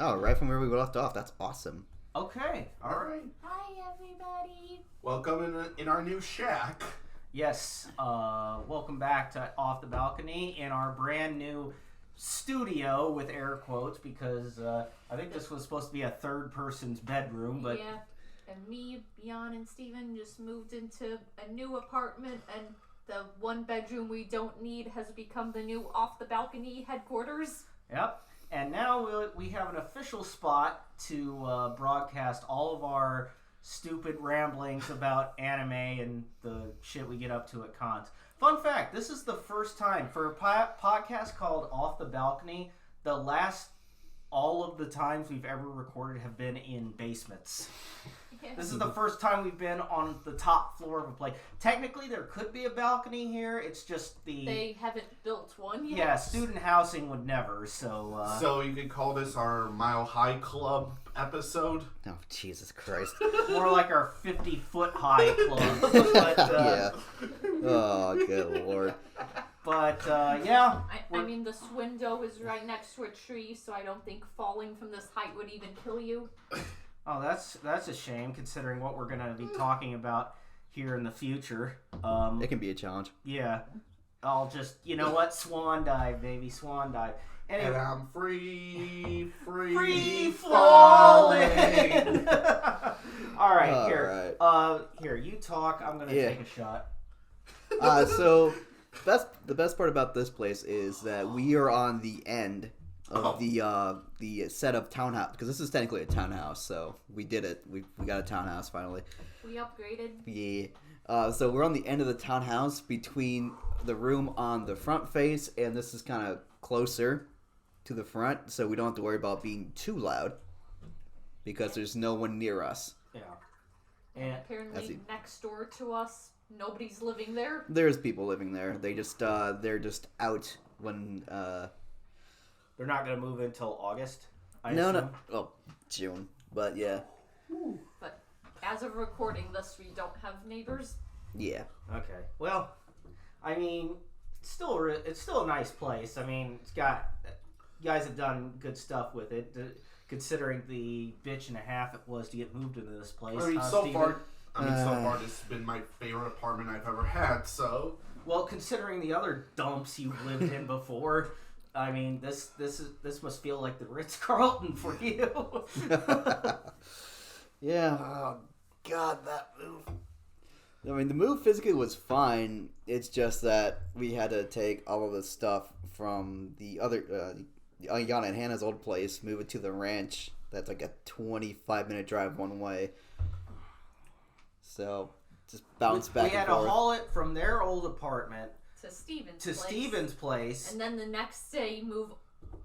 Oh, right from where we left off. That's awesome. Okay, all right. Hi, everybody. Welcome in our new shack. Yes, welcome back to Off the Balcony in our brand new studio with air quotes because I think this was supposed to be a third person's bedroom, but Yeah, and me, Jan, and Steven just moved into a new apartment, and the one bedroom we don't need has become the new Off the Balcony headquarters. Yep. And now we have an official spot to broadcast all of our stupid ramblings about anime and the shit we get up to at cons. Fun fact, this is the first time for a podcast called Off the Balcony. All of the times we've ever recorded have been in basements. Yeah. This is the first time we've been on the top floor of a place. Technically, there could be a balcony here. It's just They haven't built one yet. Yeah, student housing would never, so... So you could call this our Mile High Club episode? Oh, Jesus Christ. More like our 50-foot high club. But, yeah. Oh, good lord. But, yeah. I mean, this window is right next to a tree, so I don't think falling from this height would even kill you. Oh, that's a shame, considering what we're going to be talking about here in the future. It can be a challenge. Yeah. I'll just, you know what? Swan dive, baby. Swan dive. Anyway. And I'm free falling! All right, here. Right. Here, you talk. I'm going to take a shot. So... the best part about this place is that we are on the end of the set of townhouse, because this is technically a townhouse, so we did it. We got a townhouse finally. We upgraded. Yeah. So we're on the end of the townhouse between the room on the front face, and this is kind of closer to the front, so we don't have to worry about being too loud because there's no one near us. Yeah. And apparently next door to us, nobody's living there. There's people living there. They're just out when They're not going to move until August. No. Oh, June. But yeah. But as of recording this, we don't have neighbors. Yeah. Okay. Well, I mean, it's still a nice place. I mean, it's got, you guys have done good stuff with it, considering the bitch and a half it was to get moved into this place. I mean, so far this has been my favorite apartment I've ever had, so... Well, considering the other dumps you've lived in before, I mean, this must feel like the Ritz-Carlton for you. Yeah. Oh, God, that move. I mean, the move physically was fine. It's just that we had to take all of the stuff from the other, Yana and Hannah's old place, move it to the ranch. That's like a 25-minute drive one way. So, just bounce back and forth. We had to haul it from their old apartment to Steven's place. And then the next day, move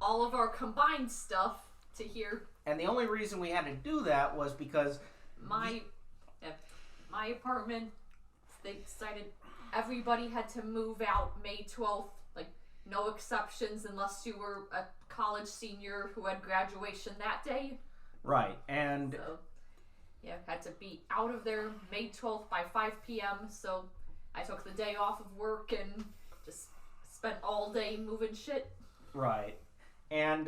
all of our combined stuff to here. And the only reason we had to do that was because my apartment, they decided everybody had to move out May 12th. Like, no exceptions unless you were a college senior who had graduation that day. Right, and... So, yeah, had to be out of there May 12th by 5 p.m. So I took the day off of work and just spent all day moving shit. Right. And,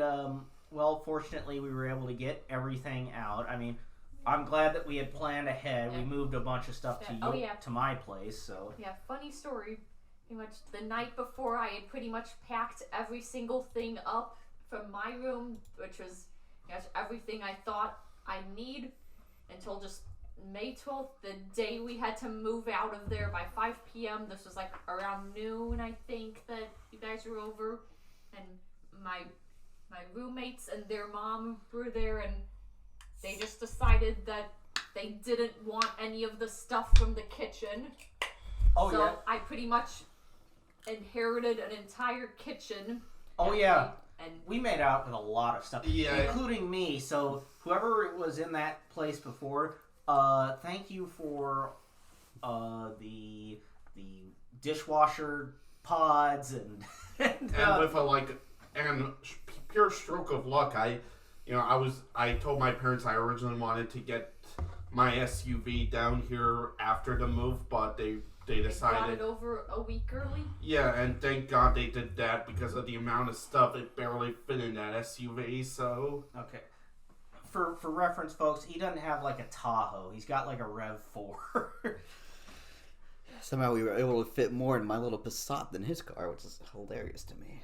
well, fortunately we were able to get everything out. I mean, I'm glad that we had planned ahead. Yeah. We moved a bunch of stuff to my place, so... Yeah, funny story. Pretty much the night before, I had pretty much packed every single thing up from my room, which was everything I thought I need. Until just May 12th, the day we had to move out of there by 5 p.m. This was like around noon, I think, that you guys were over. And my roommates and their mom were there, and they just decided that they didn't want any of the stuff from the kitchen. Oh, so yeah. I pretty much inherited an entire kitchen. Oh, yeah. And we made out with a lot of stuff, including me. So whoever was in that place before, thank you for the dishwasher pods and with a pure stroke of luck, I told my parents I originally wanted to get my SUV down here after the move, but they decided... They got it over a week early? Yeah, and thank God they did that because of the amount of stuff. It barely fit in that SUV, so... Okay. for reference, folks, he doesn't have like a Tahoe. He's got like a RAV4. Somehow we were able to fit more in my little Passat than his car, which is hilarious to me.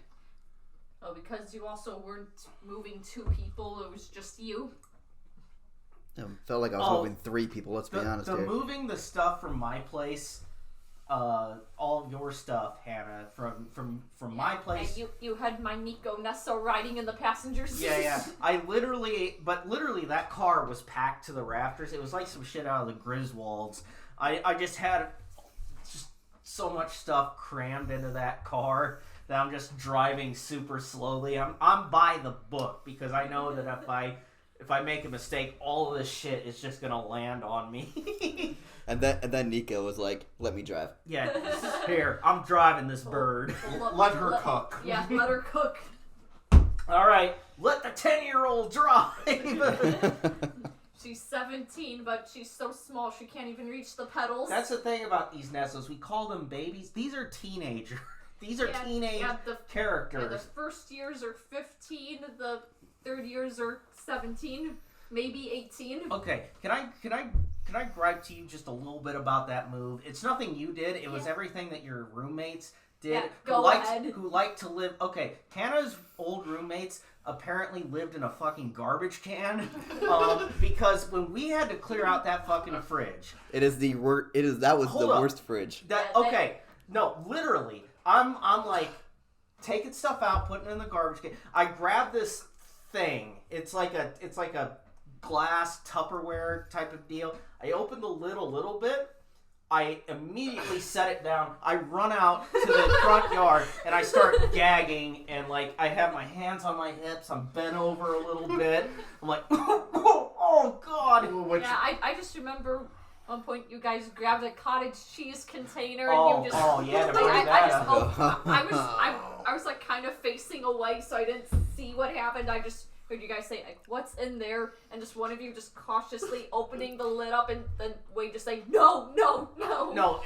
Oh, because you also weren't moving 2 people, it was just you? It felt like I was moving 3 people, let's be honest here. Moving the stuff from my place, all of your stuff, Hannah, from my place. And you had my Nico Nessa riding in the passenger seat. Yeah. Literally, that car was packed to the rafters. It was like some shit out of the Griswolds. I just had so much stuff crammed into that car that I'm just driving super slowly. I'm by the book because I know that if I make a mistake, all of this shit is just gonna land on me. and then Nico was like, "Let me drive." Yeah, here, I'm driving this bird. Let her cook. Yeah, let her cook. All right, let the 10-year-old drive. She's 17, but she's so small she can't even reach the pedals. That's the thing about these Nessos. We call them babies. These are teenagers. These are teenage characters. Yeah, the first years are 15, the third years are 17, maybe 18. Okay, can I gripe to you just a little bit about that move? It's nothing you did. It was everything that your roommates did. Yeah, go ahead. Who liked to live. Okay, Hannah's old roommates apparently lived in a fucking garbage can because when we had to clear out that fucking fridge, that was the worst fridge. No, literally, I'm like taking stuff out, putting it in the garbage can. I grab this thing. It's like a glass Tupperware type of deal. I open the lid a little bit. I immediately set it down. I run out to the front yard and I start gagging and like I have my hands on my hips. I'm bent over a little bit. I'm like, oh God. Yeah, I just remember one point you guys grabbed a cottage cheese container and you just I was like kind of facing away so I didn't see what happened. I just heard you guys say like what's in there and just one of you just cautiously opening the lid up and then Wade just saying no.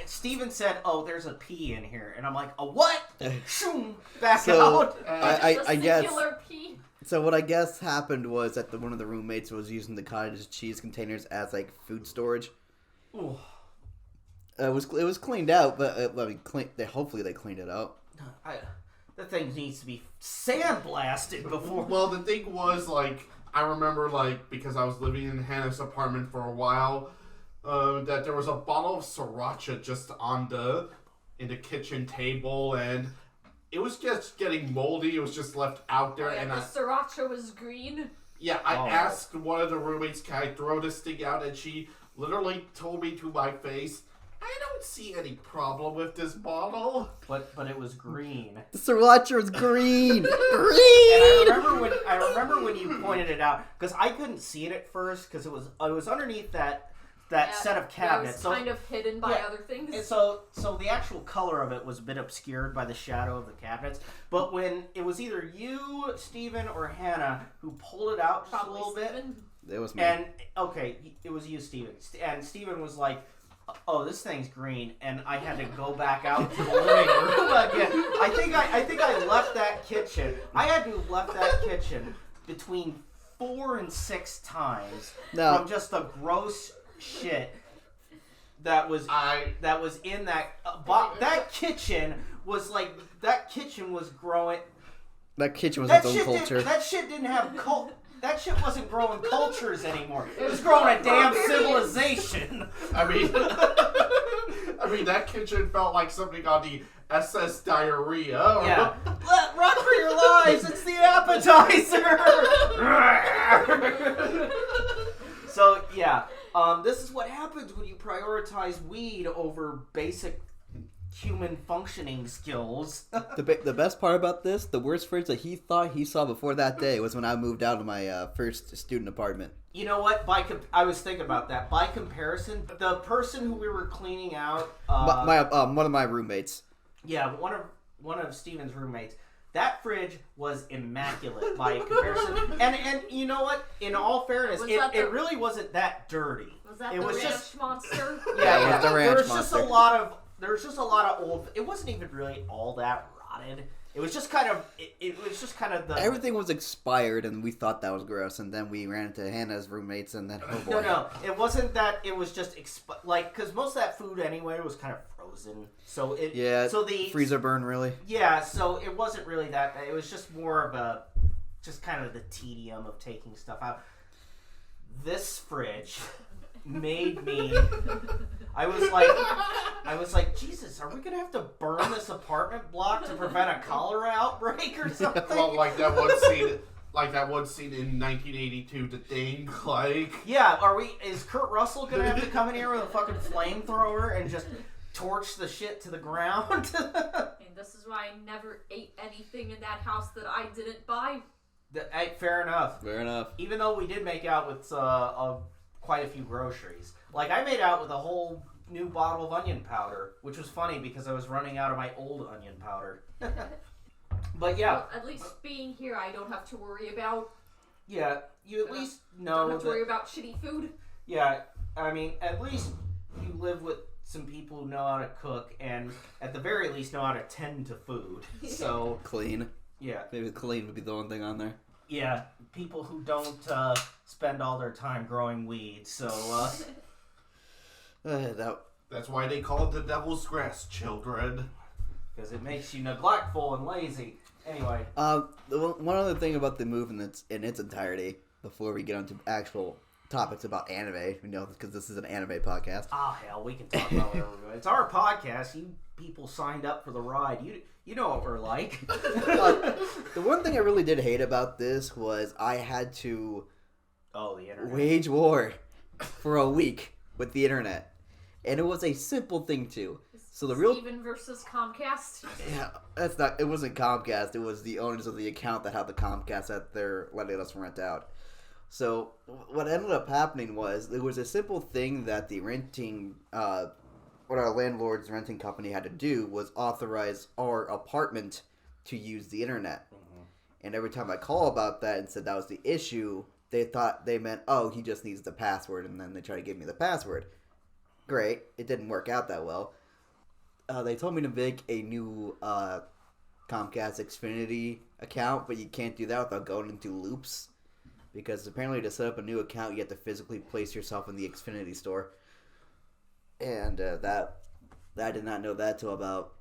Steven said, oh, there's a pea in here, and I'm like, a what? Shoom, back out. I guess pea. so what I guess happened was that one of the roommates was using the cottage cheese containers as like food storage. Ooh. It was cleaned out, but hopefully they cleaned it out. That thing needs to be sandblasted before. Well, the thing was, like, I remember, like, because I was living in Hannah's apartment for a while, that there was a bottle of sriracha just in the kitchen table, and it was just getting moldy. It was just left out there, and the sriracha was green. Yeah, I asked one of the roommates, "Can I throw this thing out?" And she literally told me to my face, "I don't see any problem with this bottle." But it was green. The sriracha was green. Green. And I remember when you pointed it out because I couldn't see it at first because it was underneath that set of cabinets. It was kind of hidden by other things. And so the actual color of it was a bit obscured by the shadow of the cabinets. But when it was either you, Steven, or Hannah who pulled it out just a little bit. It was me. And it was you, Steven. And Steven was like, "Oh, this thing's green," and I had to go back out to the living room again. I think I left that kitchen. I had to have left that kitchen between 4 and 6 times from just the gross shit that was in that that kitchen was like that kitchen was growing. That kitchen was its own culture. That shit didn't have That shit wasn't growing cultures anymore. It was growing a damn civilization. I mean, that kitchen felt like something on the SS Diarrhea. Yeah. Run for your lives! It's the appetizer! So, yeah. This is what happens when you prioritize weed over basic human functioning skills. The best part about this, the worst fridge that he thought he saw before that day was when I moved out of my first student apartment. You know what? I was thinking about that. By comparison, the person who we were cleaning out, one of my roommates. Yeah, one of Steven's roommates. That fridge was immaculate by comparison. And you know what? In all fairness, it really wasn't that dirty. Was that the ranch monster? Yeah, it was the ranch monster. There was just a lot of old. It wasn't even really all that rotted. It was just kind of it was just kind of the Everything was expired, and we thought that was gross. And then we ran into Hannah's roommates, and then oh boy. No, it wasn't that. It was just because most of that food anyway was kind of frozen. So so the freezer burn really. Yeah, so it wasn't really that. It was just more of just kind of the tedium of taking stuff out. This fridge made me. I was like, Jesus, are we gonna have to burn this apartment block to prevent a cholera outbreak or something? Well, like that one scene in 1982 to Dink, like. Yeah, is Kurt Russell gonna have to come in here with a fucking flamethrower and just torch the shit to the ground? And this is why I never ate anything in that house that I didn't buy. Fair enough. Fair enough. Even though we did make out with quite a few groceries. Like, I made out with a whole new bottle of onion powder, which was funny because I was running out of my old onion powder. But yeah. Well, at least being here, I don't have to worry about... Yeah, you at least know don't have to worry about shitty food. Yeah, I mean, at least you live with some people who know how to cook and at the very least know how to tend to food. So... Clean. Yeah. Maybe clean would be the one thing on there. Yeah, people who don't spend all their time growing weeds, so... That's why they call it the devil's grass, children. Because it makes you neglectful and lazy. Anyway. One other thing about the move in its entirety, before we get onto actual topics about anime, because this is an anime podcast. Hell, we can talk about whatever we want. It's our podcast. You people signed up for the ride. You know what we're like. The one thing I really did hate about this was I had to the internet. Wage war for a week with the internet. And it was a simple thing too. So the real Steven versus Comcast. Yeah, it wasn't Comcast, it was the owners of the account that had the Comcast that they're letting us rent out. So what ended up happening was there was a simple thing that the what our landlord's renting company had to do was authorize our apartment to use the internet. Mm-hmm. And every time I call about that and said that was the issue, they thought they meant, he just needs the password, and then they try to give me the password. Great. It didn't work out that well. They told me to make a new Comcast Xfinity account, but you can't do that without going into loops. Because apparently to set up a new account, you have to physically place yourself in the Xfinity store. And I did not know that till about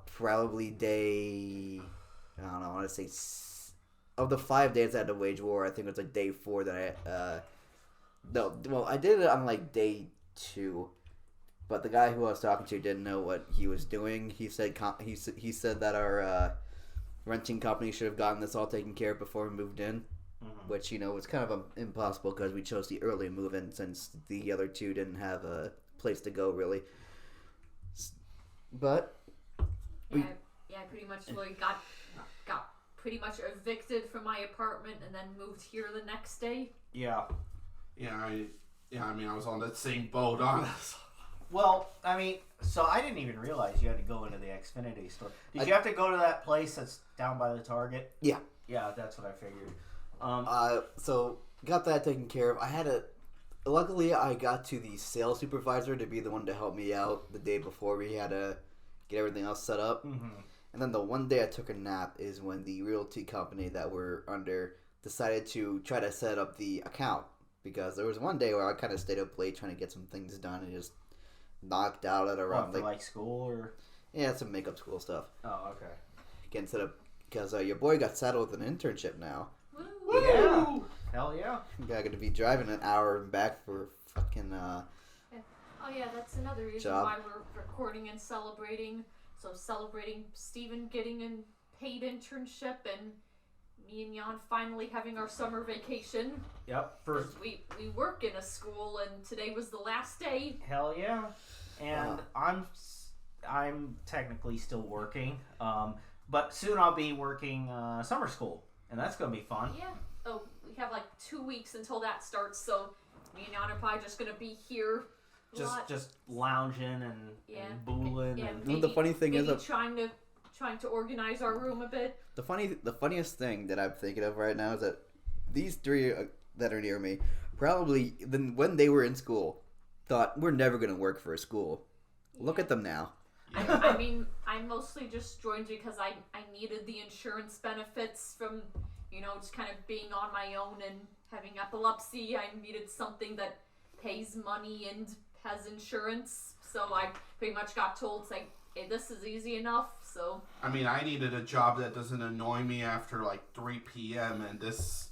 probably day, I don't know, I want to say, of the 5 days I had to wage war, I think it was like day 4 that I did it on like day 2. But the guy who I was talking to didn't know what he was doing. He said that our renting company should have gotten this all taken care of before we moved in. Mm-hmm. Which, was kind of impossible because we chose the early move-in since the other two didn't have a place to go, really. But... I pretty much got pretty much evicted from my apartment and then moved here the next day. Yeah. I was on that same boat, honest. Well, so I didn't even realize you had to go into the Xfinity store. Did you have to go to that place that's down by the Target? Yeah. Yeah, that's what I figured. So got that taken care of. Luckily I got to the sales supervisor to be the one to help me out the day before we had to get everything else set up. Mm-hmm. And then the one day I took a nap is when the realty company that we're under decided to try to set up the account. Because there was one day where I kind of stayed up late trying to get some things done and just knocked out at around... for like school or... Yeah, some makeup school stuff. Oh, okay. Again, because your boy got saddled with an internship now. Woo! Yeah. Hell yeah. I got to be driving an hour and back for fucking Oh yeah, that's another reason job. why we're recording and celebrating. So celebrating Steven getting a paid internship and me and Jan finally having our summer vacation. Yep. We work in a school and today was the last day. Hell yeah. And I'm technically still working. But soon I'll be working summer school. And that's going to be fun. Yeah. Oh, we have like 2 weeks until that starts, so me and Jan are probably just going to be here. Just lounging and booling. Yeah, and maybe, the funny thing is, trying to organize our room a bit. The funniest thing that I'm thinking of right now is that these three that are near me probably when they were in school thought we're never going to work for a school. Yeah. Look at them now. I mean, I mostly just joined because I needed the insurance benefits from, just kind of being on my own and having epilepsy. I needed something that pays money and has insurance. So I pretty much got told, like, hey, this is easy enough, so... I mean, I needed a job that doesn't annoy me after, 3 p.m., and this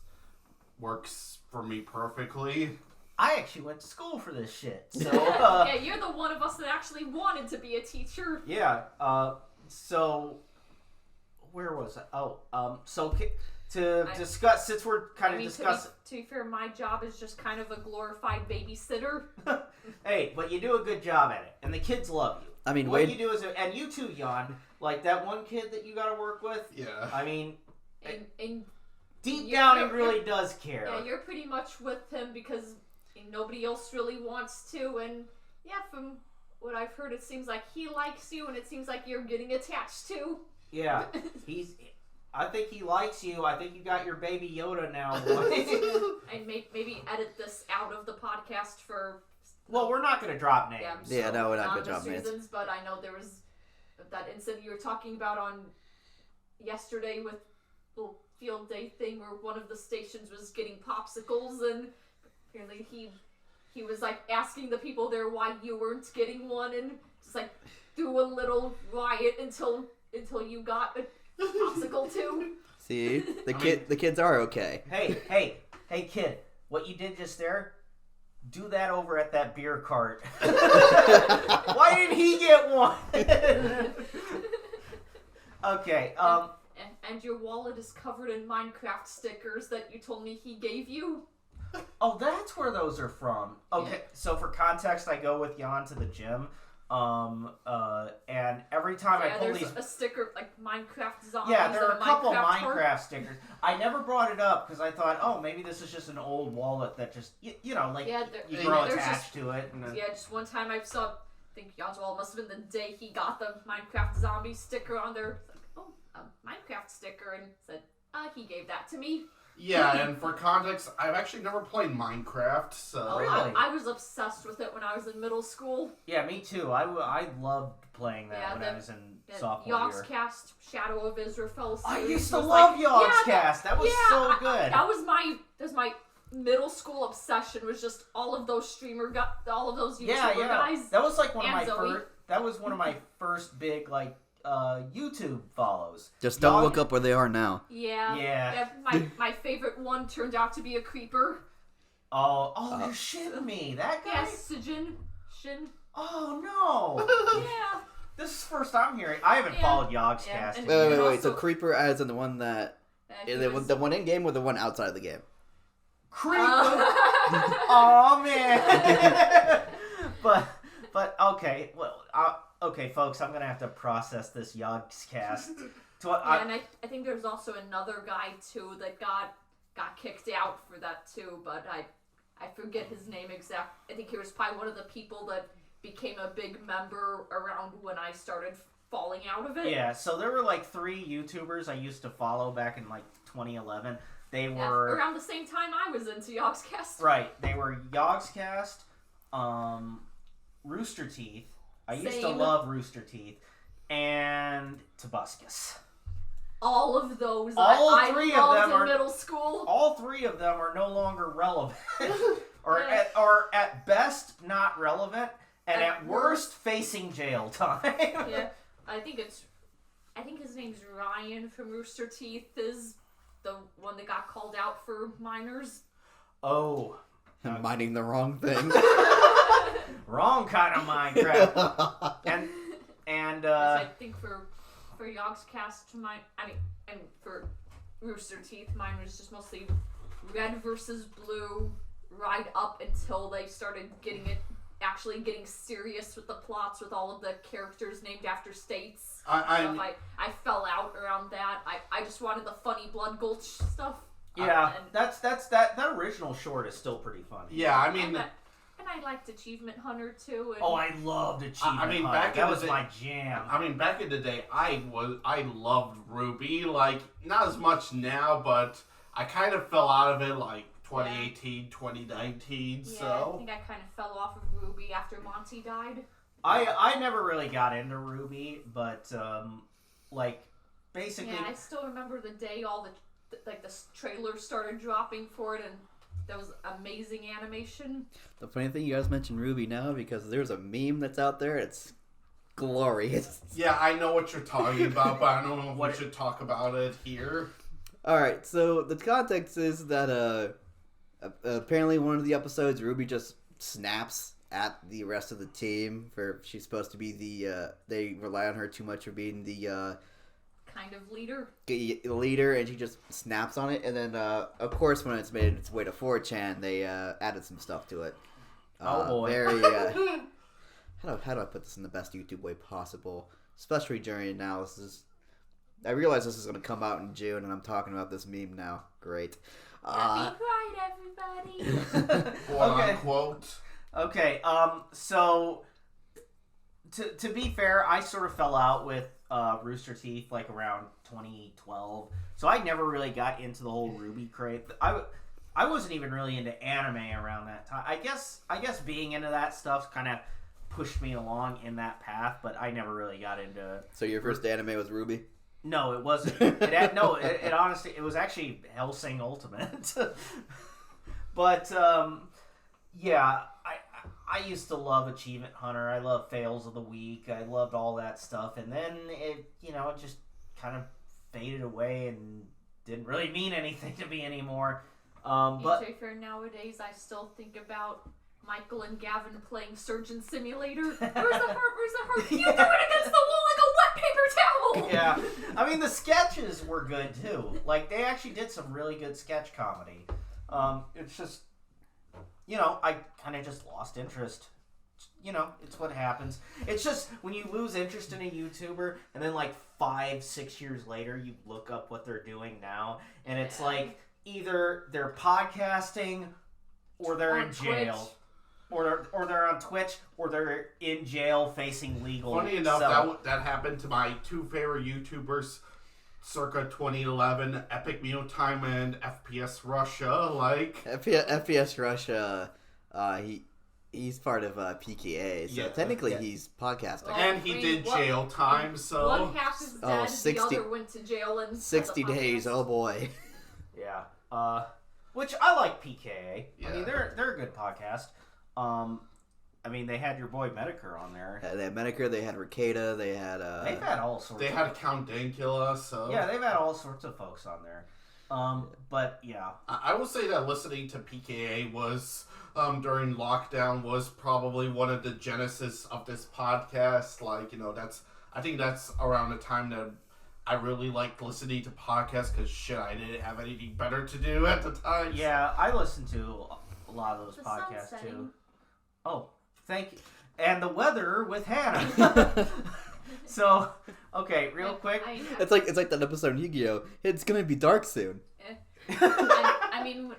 works for me perfectly. I actually went to school for this shit, so... yeah, you're the one of us that actually wanted to be a teacher. Yeah, so... Where was I? Discuss, since we're kind of discussing... To be fair, my job is just kind of a glorified babysitter. Hey, but you do a good job at it, and the kids love you. I mean, what you do is, and you too, Jan, like that one kid that you got to work with. Yeah. I mean, and deep down, he really does care. Yeah, you're pretty much with him because nobody else really wants to, and yeah, from what I've heard, it seems like he likes you, and it seems like you're getting attached to. Yeah, I think he likes you. I think you got your baby Yoda now. And maybe edit this out of the podcast for... Well, we're not going to drop names. Yeah, no, we're not going to drop names. Reasons, but I know there was that incident you were talking about on yesterday with the little field day thing where one of the stations was getting popsicles, and apparently he was like asking the people there why you weren't getting one, and just like do a little riot until you got a popsicle too. See, the kids are okay. Hey, kid! What you did just there? Do that over at that beer cart. Why didn't he get one? Okay. And your wallet is covered in Minecraft stickers that you told me he gave you. Oh, that's where those are from. Okay, yeah. So for context, I go with Jan to the gym. And every time I pull there's a sticker like Minecraft zombies. Yeah, there are a couple Minecraft stickers. I never brought it up because I thought, oh, maybe this is just an old wallet that just you grow attached to it. And just one time I saw, I think Jan's wallet must have been the day he got the Minecraft zombie sticker on there. Like, oh, a Minecraft sticker, and said, he gave that to me. Yeah, and for context, I've actually never played Minecraft, so... Oh, really? I was obsessed with it when I was in middle school. Yeah, me too. I loved playing that when I was in sophomore year. Yogscast, Shadow of Israel. I used to love Yogscast. That was so good. That was my middle school obsession. Was just all of those all of those YouTuber guys. That was like one of my first. That was one of my first big YouTube follows. Just don't look up where they are now. Yeah. My favorite one turned out to be a creeper. Oh, you're shitting me. That guy? Yes, Shin. Oh, no. Yeah. This is the first I'm hearing. I haven't followed Yogscast. Wait. So Creeper as in the one that... the one in-game or the one outside of the game? Creeper! Oh, man. But, okay. Well, okay, folks, I'm going to have to process this Yogscast. And I think there's also another guy, too, that got kicked out for that, too, but I forget his name exact. I think he was probably one of the people that became a big member around when I started falling out of it. Yeah, so there were 3 YouTubers I used to follow back in 2011. They were... around the same time I was into Yogscast. Right, they were Yogscast, Rooster Teeth. I used to love Rooster Teeth, and Tobuscus. All of those I loved in middle school. All 3 of them are no longer relevant, or at best not relevant, and at worst facing jail time. Yeah, I think his name's Ryan from Rooster Teeth is the one that got called out for minors. Oh, mining the wrong thing. Wrong kind of Minecraft. and I think for Yogscast, and for Rooster Teeth, mine was just mostly red versus blue, right up until they started getting serious with the plots with all of the characters named after states. I fell out around that. I just wanted the funny Blood Gulch stuff. Yeah, that original short is still pretty funny. Yeah, I mean... And I liked Achievement Hunter too. And I loved Achievement Hunter. That was my jam. I mean, back in the day, I loved Ruby. Not as much now, but I kind of fell out of it 2018, 2019. Yeah, so I think I kind of fell off of Ruby after Monty died. I never really got into Ruby, but basically. Yeah, I still remember the day all the trailers started dropping for it, and that was amazing animation. The funny thing, you guys mentioned Ruby now because there's a meme that's out there. It's glorious. Yeah, I know what you're talking about, but I don't know if we should talk about it here. All right, so the context is that apparently one of the episodes, Ruby just snaps at the rest of the team for she's supposed to be they rely on her too much for being the kind of leader, and she just snaps on it. And then of course when it's made its way to 4chan, they added some stuff to it. Oh boy. Very how do I put this in the best YouTube way possible, especially during analysis. I realize this is going to come out in June, and I'm talking about this meme now. Great. Happy Pride, everybody! Quote unquote. Okay, so to be fair, I sort of fell out with Rooster Teeth like around 2012, so I never really got into the whole Ruby craze. I wasn't even really into anime around that time. I guess being into that stuff kind of pushed me along in that path, but I never really got into. So your first anime was Ruby? No, it wasn't. It honestly, it was actually Hellsing Ultimate. But yeah, I used to love Achievement Hunter. I loved Fails of the Week. I loved all that stuff, and then it just kind of faded away and didn't really mean anything to me anymore. But for nowadays, I still think about Michael and Gavin playing Surgeon Simulator. Where's the heart? You threw it against the wall like a wet paper towel! Yeah. I mean, the sketches were good, too. Like, they actually did some really good sketch comedy. It's just, I kind of just lost interest. It's what happens. It's just, when you lose interest in a YouTuber, and then, 5-6 years later, you look up what they're doing now, and it's like, either they're podcasting, or they're in jail. Twitch. Or they're on Twitch, or they're in jail facing legal. Funny enough, that happened to my two favorite YouTubers, circa 2011, Epic Mealtime and FPS Russia. FPS Russia, he's part of PKA, so technically he's podcasting. Well, and he did jail time, so one half is dead, 60, the other went to jail and 60 days. Oh boy. Yeah. Which I like PKA. Yeah. I mean, they're a good podcast. I mean, they had your boy Medicare on there. They had Medicare, they had Ricada, they had they've had all sorts. They had Count Dankula, so yeah, they've had all sorts of folks on there. But yeah, I will say that listening to PKA was during lockdown was probably one of the genesis of this podcast. I think that's around the time that I really liked listening to podcasts because I didn't have anything better to do at the time. Yeah, I listened to a lot of those podcasts too. Oh, thank you. And the weather with Hannah. So, okay, real quick. It's like that episode of Yu-Gi-Oh! It's gonna be dark soon. I mean,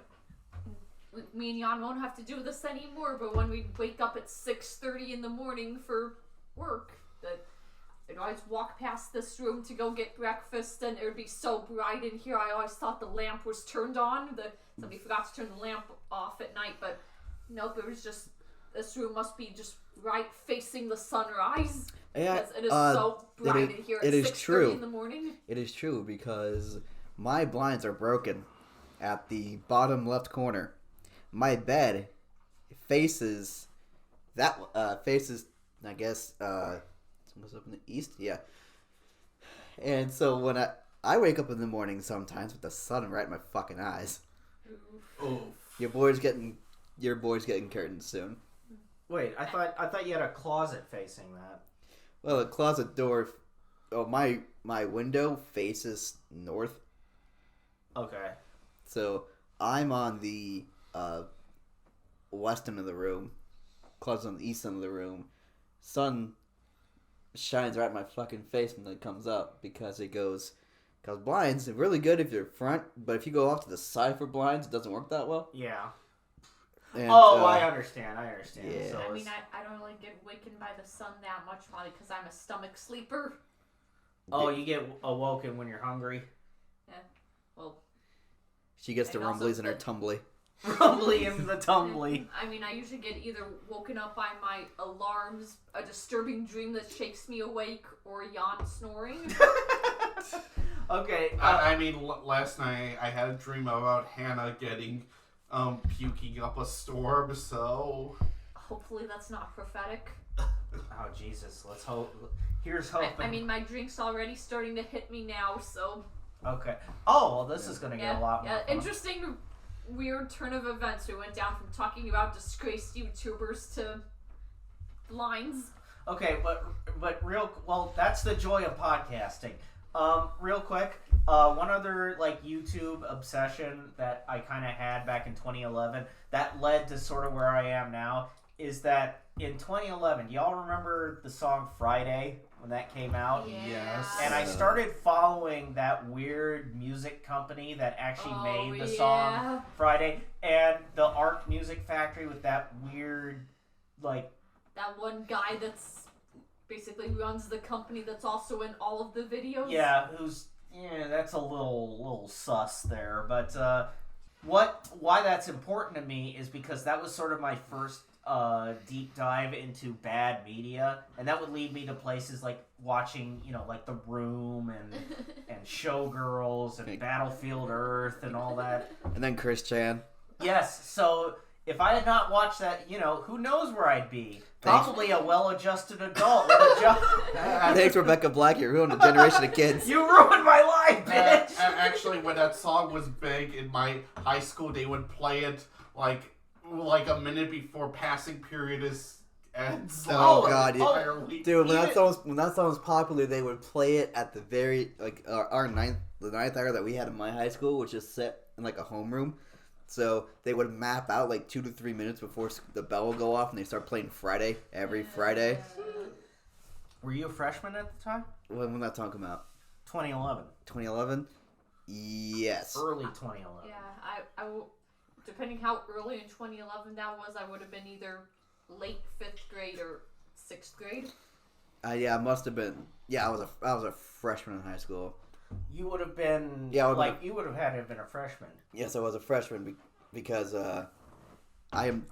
me and Jan won't have to do this anymore, but when we wake up at 6:30 in the morning for work, I'd always walk past this room to go get breakfast, and it would be so bright in here. I always thought the lamp was turned on. Somebody forgot to turn the lamp off at night, but nope, it was just, this room must be just right facing the sunrise. Yeah, it is so bright in here at 6:30 in the morning. It is true, because my blinds are broken at the bottom left corner. My bed faces, I guess, was up in the east, yeah. And so when I wake up in the morning sometimes with the sun right in my fucking eyes. Oof. Your boy's getting curtains soon. Wait, I thought you had a closet facing that. Well, the closet door. Oh, my window faces north. Okay. So I'm on the west end of the room. Closet on the east end of the room. Sun shines right in my fucking face when it comes up because blinds are really good if you're front, but if you go off to the side for blinds, it doesn't work that well. Yeah. And, I understand. Yeah. So I mean, I don't really get awakened by the sun that much, probably because I'm a stomach sleeper. Oh, you get awoken when you're hungry? Yeah. Well, she gets the and also rumblies in her tumbly. Rumbly and the tumbly. I mean, I usually get either woken up by my alarms, a disturbing dream that shakes me awake, or yawn snoring. Okay. I mean, last night I had a dream about Hannah getting puking up a storm, so... Hopefully that's not prophetic. Oh, Jesus. Let's hope. Here's hoping. I mean, my drink's already starting to hit me now, so... Okay. Oh, well, this is going to get a lot more fun. Interesting, weird turn of events. We went down from talking about disgraced YouTubers to lines. Okay, but well, that's the joy of podcasting. Real quick, one other like YouTube obsession that I kind of had back in 2011 that led to sort of where I am now is that in 2011, y'all remember the song Friday when that came out? Yeah. Yes. And I started following that weird music company that actually made the song Friday, and the Arc Music Factory with that weird, like... That one guy that's basically runs the company that's also in all of the videos. Yeah, that's a little sus there. But why that's important to me is because that was sort of my first deep dive into bad media, and that would lead me to places like watching, like The Room and Showgirls and Battlefield Earth and all that. And then Chris Chan. Yes, so if I had not watched that, who knows where I'd be? Probably a well-adjusted adult with a job. Thanks, Rebecca Black. You ruined a generation of kids. You ruined my life, bitch! Actually, when that song was big in my high school, they would play it like a minute before passing period ends. Oh God, dude! When even, that song was popular, they would play it at the very the ninth hour that we had in my high school, which is set in like a homeroom. So they would map out like 2 to 3 minutes before the bell would go off, and they start playing Friday every Friday. Were you a freshman at the time? When that song come out? 2011. 2011. Yes. Early 2011. Yeah, I depending how early in 2011 that was, I would have been either late 5th grade or 6th grade. Yeah, I must have been. Yeah, I was a freshman in high school. You would have been. Yeah, you would have had to have been a freshman. Yes, I was a freshman because I am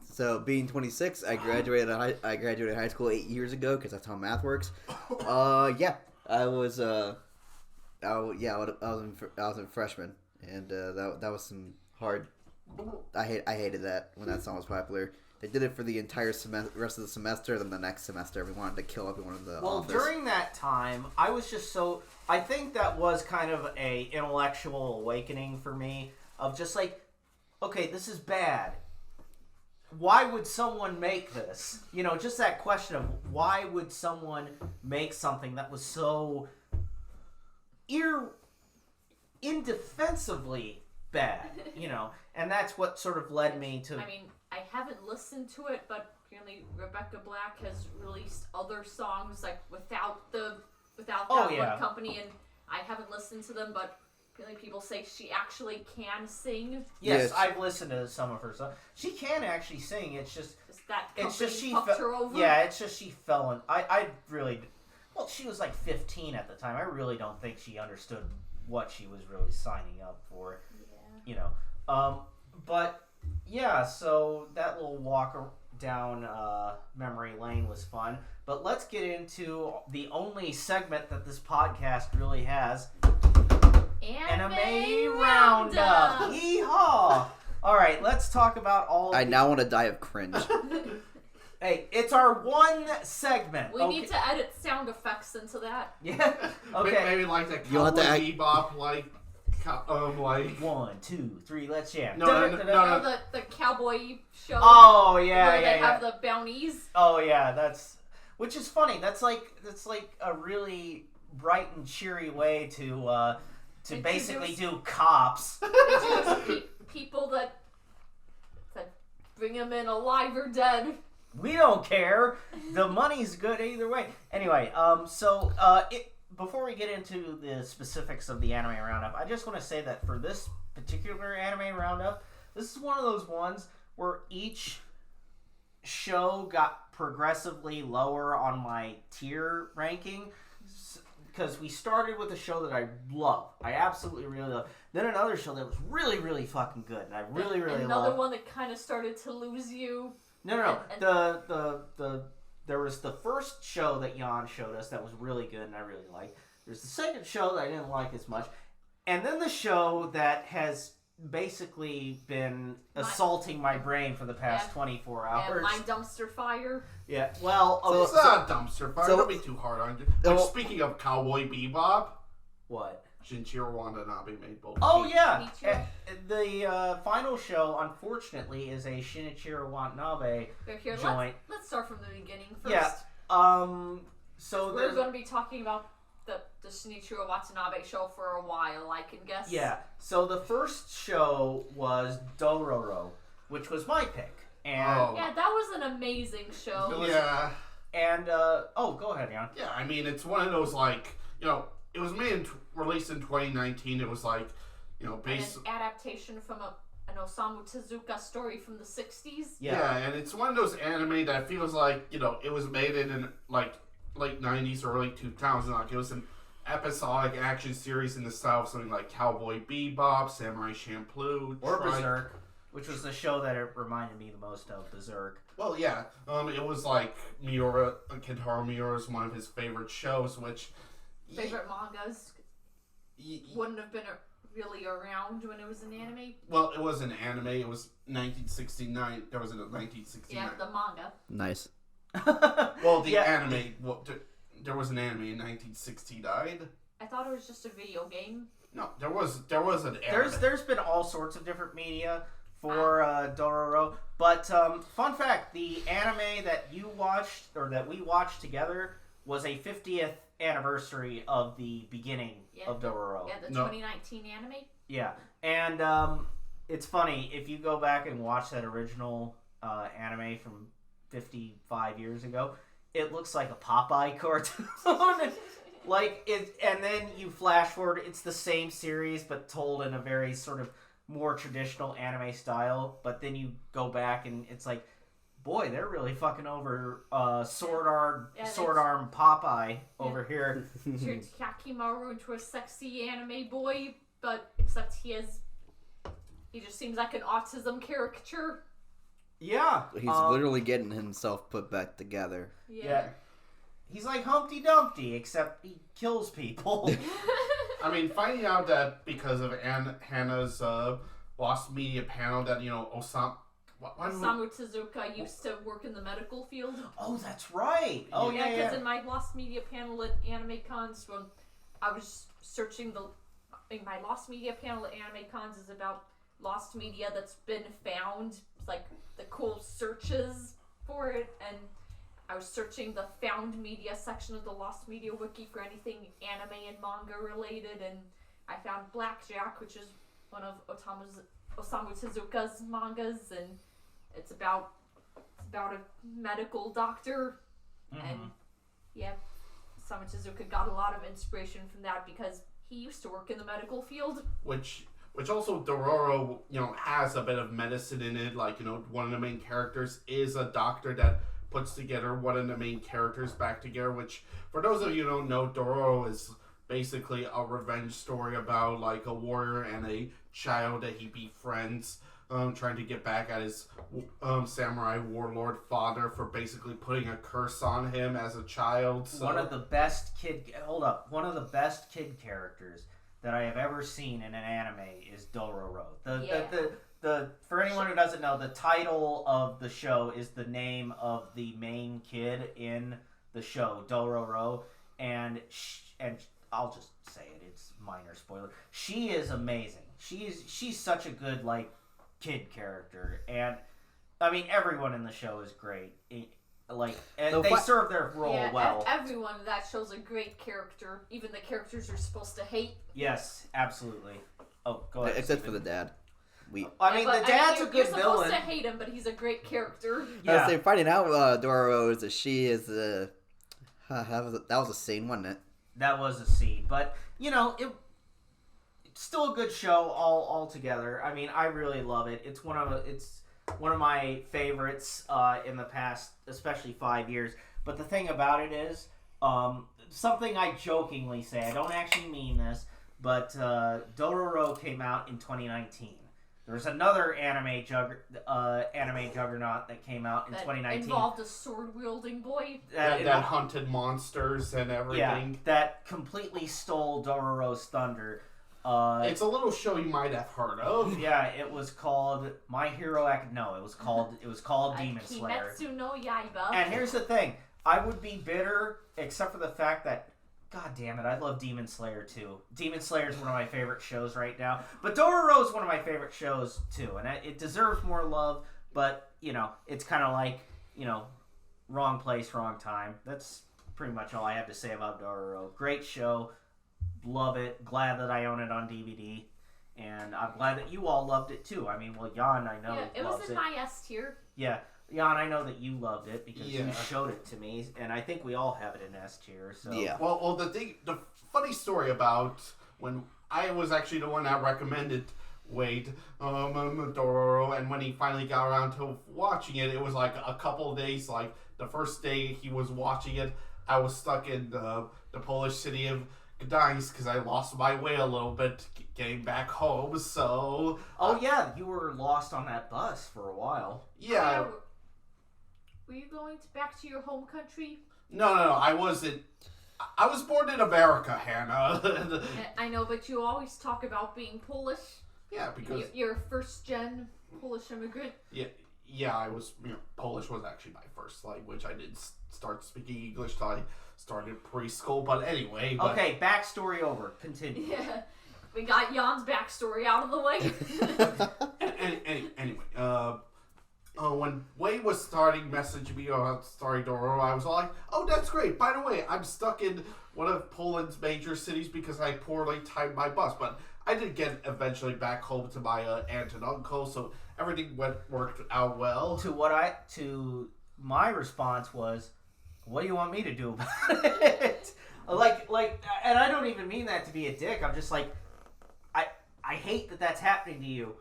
being 26. I graduated high school 8 years ago because that's how math works. Yeah, I was I was in freshman, and that was some hard. I hated that when that song was popular. They did it for the entire rest of the semester. Then the next semester, we wanted to kill everyone in the office. During that time, I was just so... I think that was kind of a intellectual awakening for me of just like, okay, this is bad. Why would someone make this? Just that question of why would someone make something that was so indefensibly bad, And that's what sort of led me to... I mean, I haven't listened to it, but apparently Rebecca Black has released other songs like without that one company, and I haven't listened to them, but apparently people say she actually can sing. Yes, I've listened to some of her songs. She can actually sing. It's just that company fucked her over. Yeah, it's just she fell in. I really... Well, she was like 15 at the time. I really don't think she understood what she was really signing up for. Yeah. But yeah, so that little walk down memory lane was fun. But let's get into the only segment that this podcast really has. Anime Roundup. Yeehaw! All right, let's talk about all. I now want to die of cringe. Hey, it's our one segment. We need to edit sound effects into that. Yeah. Okay. Maybe like the Cowboy Bebop, like 1, 2, 3, let's jam. No. The cowboy show. Oh yeah, where they have the bounties. Oh yeah, which is funny. That's like a really bright and cheery way to basically do cops. People that bring them in alive or dead. We don't care. The money's good either way. Anyway, before we get into the specifics of the anime roundup, I just want to say that for this particular anime roundup, this is one of those ones where each show got progressively lower on my tier ranking. because we started with a show that I love. I absolutely really love. Then another show that was really, really fucking good, and I really, really love. Another one that kind of started to lose you. No. There was the first show that Jan showed us that was really good and I really liked. There's the second show that I didn't like as much. And then the show that has basically been assaulting my brain for the past 24 hours. And My Dumpster Fire. Yeah, well... It's not a dumpster fire. Don't be too hard on you. Like, speaking of Cowboy Bebop... What? Shinichiro Watanabe made both. Oh, yeah! The final show, unfortunately, is a Shinichiro Watanabe joint. Let's start from the beginning first. Yeah, so we're going to be talking about the Shinichiro Watanabe show for a while, I can guess. Yeah, so the first show was Dororo, which was my pick. And yeah, that was an amazing show. Yeah. And, go ahead, Jan. Yeah, I mean, it's one of those, like, it was released in 2019. It was like, based... an adaptation from an Osamu Tezuka story from the 60s. Yeah, and it's one of those anime that feels like, it was made in, like, late 90s or early 2000s. Like, it was an episodic action series in the style of something like Cowboy Bebop, Samurai Champloo, or Berserk, which was the show that it reminded me the most of, Berserk. Well, yeah. It was like Kentaro Miura's one of his favorite shows, which... Favorite mangas wouldn't have been really around when it was an anime. Well, it was an anime. It was 1969. There was a 1969. Yeah, the manga. Nice. Well, the anime. There was an anime in 1969. I thought it was just a video game. No, there was an anime. There's been all sorts of different media for Dororo, but fun fact: the anime that you watched or that we watched together was a 50th anniversary of the beginning of Dororo. Yeah, the 2019 anime. Yeah, and it's funny if you go back and watch that original anime from 55 years ago. It looks like a Popeye cartoon. And then you flash forward. It's the same series, but told in a very sort of more traditional anime style. But then you go back and it's like, boy, they're really fucking over Sword Arm Popeye over here. Turned Yakimaru into a sexy anime boy, but except he just seems like an autism caricature. Yeah. He's literally getting himself put back together. Yeah. He's like Humpty Dumpty, except he kills people. I mean, finding out that because of Hannah's Lost Media panel that, Osamu Tezuka used to work in the medical field. Oh, that's right. Oh, yeah. Because in my Lost Media panel at Anime Cons, when I was searching my Lost Media panel at Anime Cons is about Lost Media that's been found, like the cool searches for it, and I was searching the found media section of the Lost Media wiki for anything anime and manga related, and I found Blackjack, which is one of Osamu Tezuka's mangas, and it's about a medical doctor, and Osamu Tezuka got a lot of inspiration from that because he used to work in the medical field. Which also Dororo, has a bit of medicine in it. Like, one of the main characters is a doctor that puts together one of the main characters back together, which, for those of you who don't know, Dororo is basically a revenge story about, like, a warrior and a child that he befriends, trying to get back at his samurai warlord father for basically putting a curse on him as a child. So. One of the best kid characters that I have ever seen in an anime is Dororo. The for anyone who doesn't know, the title of the show is the name of the main kid in the show, Dororo, and I'll just say it. It's minor spoiler. She is amazing. She's such a good kid character, and I mean everyone in the show is great. They serve their role well. Everyone in that show's a great character, even the characters you're supposed to hate. Yes, absolutely. Oh, go ahead. Except for the dad. The dad's a good you're villain. You're supposed to hate him, but he's a great character. Yeah. I was finding out Dororo is a she is a... that was a scene, wasn't it? That was a scene, but it's still a good show all together. I mean, I really love it. It's one of my favorites in the past, especially 5 years. But the thing about it is, something I jokingly say. I don't actually mean this, but Dororo came out in 2019. There's another anime juggernaut that came out in 2019. Involved a sword-wielding boy. That hunted monsters and everything. Yeah, that completely stole Dororo's thunder. It's a little show you might have heard of. Yeah, it was called My Hero No, it was called Demon Slayer. Kimetsu no Yaiba. And here's the thing. I would be bitter, except for the fact that, god damn it, I love Demon Slayer too. Demon Slayer is one of my favorite shows right now. But Dororo is one of my favorite shows too. And it deserves more love, but, it's kind of like, wrong place, wrong time. That's pretty much all I have to say about Dororo. Great show. Love it. Glad that I own it on DVD. And I'm glad that you all loved it too. I mean, well, Jan, I know, it loves was in my S tier. Yeah. Jan, I know that you loved it because Yeah. you showed it to me, and I think we all have it in S tier. So Yeah. Well, the funny story about when I was actually the one that recommended Wade Dororo, and when he finally got around to watching it, it was like a couple of days. Like the first day he was watching it, I was stuck in the Polish city of Gdańsk because I lost my way a little bit getting back home. So Oh yeah, you were lost on that bus for a while. yeah. Were you going back to your home country? No, I wasn't. I was born in America, Hannah. I know, but you always talk about being Polish. Yeah, because You're a first-gen Polish immigrant. yeah, I was. Polish was actually my first language. I didn't start speaking English till I started preschool. But anyway. Okay, backstory over. Continue. Yeah, we got Jan's backstory out of the way. Anyway, when Wade was starting messaging me about starting Dororo, I was all like, "Oh, that's great. By the way, I'm stuck in one of Poland's major cities because I poorly timed my bus, but I did get eventually back home to my aunt and uncle, so everything worked out well." To my response was, "What do you want me to do about it?" like, and I don't even mean that to be a dick. I'm just like, I hate that that's happening to you.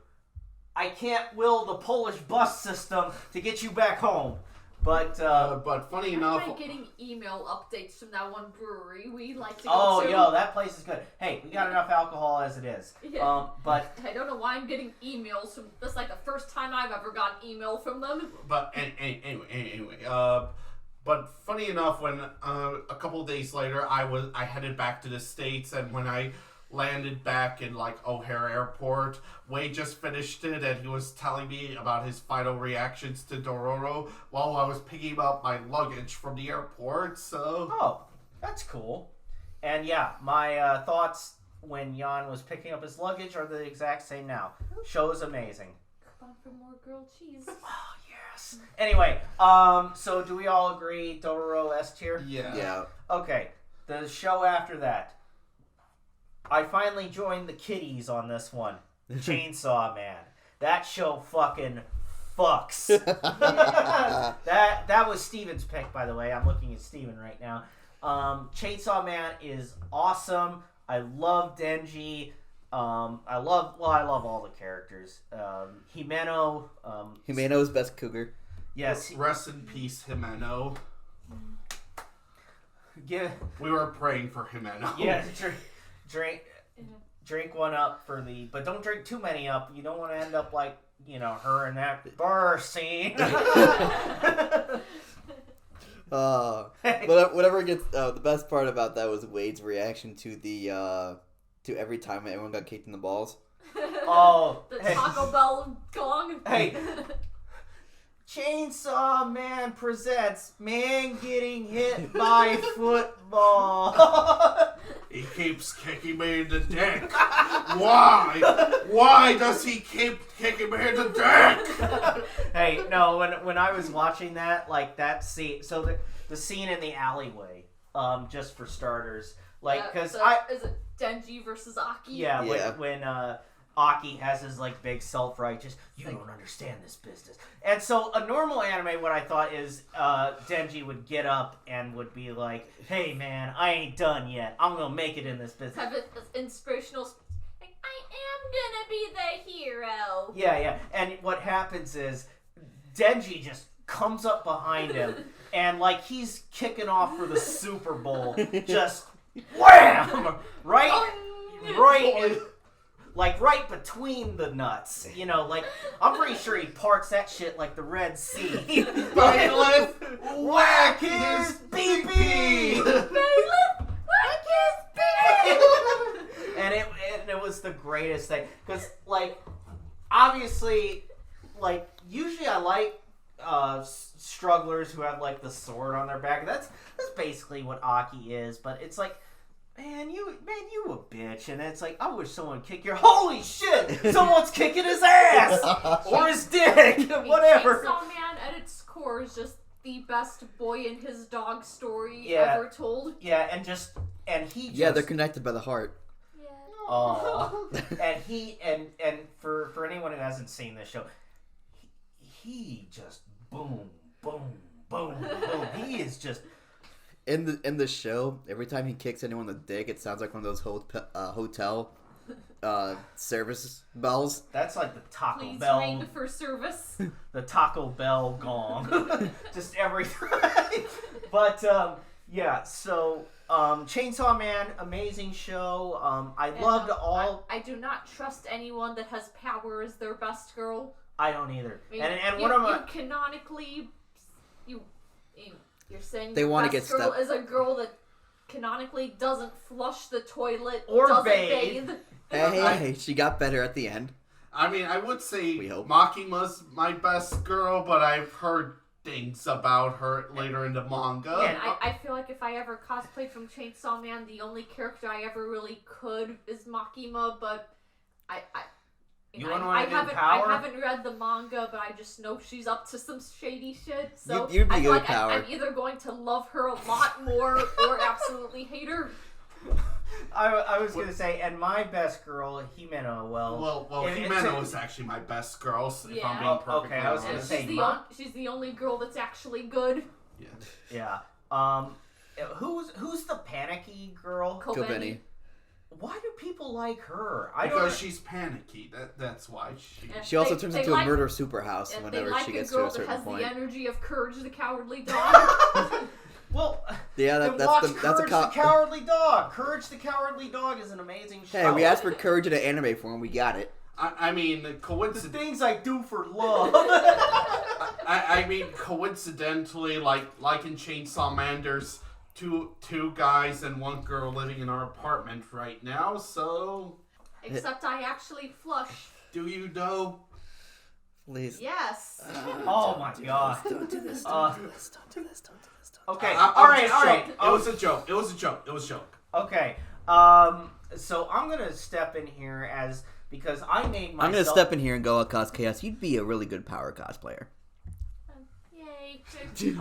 I can't will the Polish bus system to get you back home. But funny Why enough, am I getting email updates from that one brewery we like to go oh, to? yo, that place is good. Hey, we got enough alcohol as it is. Yeah. But I don't know why I'm getting emails from. That's like the first time I've ever gotten email from them. but anyway, but funny enough, when a couple of days later, I headed back to the States, and when I landed back in like O'Hare Airport, Wade just finished it, and he was telling me about his final reactions to Dororo while I was picking up my luggage from the airport. So that's cool. And yeah, my thoughts when Jan was picking up his luggage are the exact same now. Show is amazing. Come on for more grilled cheese. Oh yes. Anyway, so do we all agree Dororo S tier? yeah. Okay, the show after that. I finally joined the kiddies on this one. Chainsaw Man. That show fucking fucks. that was Steven's pick, by the way. I'm looking at Steven right now. Chainsaw Man is awesome. I love Denji. I love all the characters. Himeno. Himeno's best cougar. Yes. Rest in peace, Himeno. We were praying for Himeno. Yeah, drink one up for the, but don't drink too many up. You don't want to end up like, her in that bar scene. But whatever gets, the best part about that was Wade's reaction to the, to every time everyone got kicked in the balls. Oh. The Taco Bell gong. Hey. Chainsaw Man presents Man Getting Hit by Football. He keeps kicking me in the dick. Why? Why does he keep kicking me in the dick? Hey, no, when I was watching that, like that scene, so the scene in the alleyway, just for starters, like, because is it Denji versus Aki? Yeah. When Aki has his like big self-righteous, you don't understand this business. And so a normal anime, what I thought is Denji would get up and would be like, hey man, I ain't done yet. I'm gonna make it in this business. Have it inspirational. Like, I am gonna be the hero. Yeah. And what happens is Denji just comes up behind him and like he's kicking off for the Super Bowl, just wham! Right between the nuts. You know, like, I'm pretty sure he parts that shit like the Red Sea. Bailiff, whack his pee-pee! And it was the greatest thing. Because, like, obviously, like, usually I like strugglers who have, like, the sword on their back. That's basically what Aki is. But it's like, Man, you a bitch, and it's like, I wish someone would kick your... Holy shit! Someone's kicking his ass! Or his dick! Whatever! Chainsaw Man, at its core, is just the best boy and his dog story ever told. Yeah, and he just... Yeah, they're connected by the heart. Yeah. Oh. And he, and for anyone who hasn't seen this show, he just boom, boom, boom, boom. He is just... In the show, every time he kicks anyone in the dick, it sounds like one of those hotel service bells. That's like the Taco Please Bell. ring for service. The Taco Bell gong. Just every But yeah, so Chainsaw Man, amazing show. I loved all. I do not trust anyone that has power as their best girl. I don't either. I mean, and one of my canonically, you're saying they want to get girl is a girl that canonically doesn't flush the toilet or doesn't bathe. Hey, she got better at the end. I mean, I would say We hope. Makima's my best girl, but I've heard things about her later in the manga. Yeah, I feel like if I ever cosplayed from Chainsaw Man, the only character I ever really could is Makima, but I haven't read the manga, but I just know she's up to some shady shit. So You'd be I feel good like Power. I'm either going to love her a lot more or absolutely hate her. I was gonna say, and my best girl, Himeno. Well, Himeno is actually my best girl. So if I'm Yeah. being perfectly Okay, I was honest. gonna say, She's the only girl that's actually good. Yeah. Who's the panicky girl? Kobeni. Why do people like her? Because she's panicky. That's why She also turns into a murder super house whenever she gets to a certain point. They like a girl that has the energy of Courage the Cowardly Dog. Well, yeah, that's a the Cowardly Dog. Courage the Cowardly Dog is an amazing show. Hey, we asked for Courage in an anime form, we got it. I mean, The things I do for love. I mean, coincidentally, like in Chainsaw Man, there's two guys and one girl living in our apartment right now, so... Except I actually flush. Do you know? Please. Yes. Oh my god. Don't do this, don't do this, don't do this, don't do this. Okay, all right. alright. It was a joke. It was a joke. Okay, so I'm gonna step in here because I made myself... I'm gonna step in here and go, Cos Chaos, you'd be a really good Power cosplayer. Yay.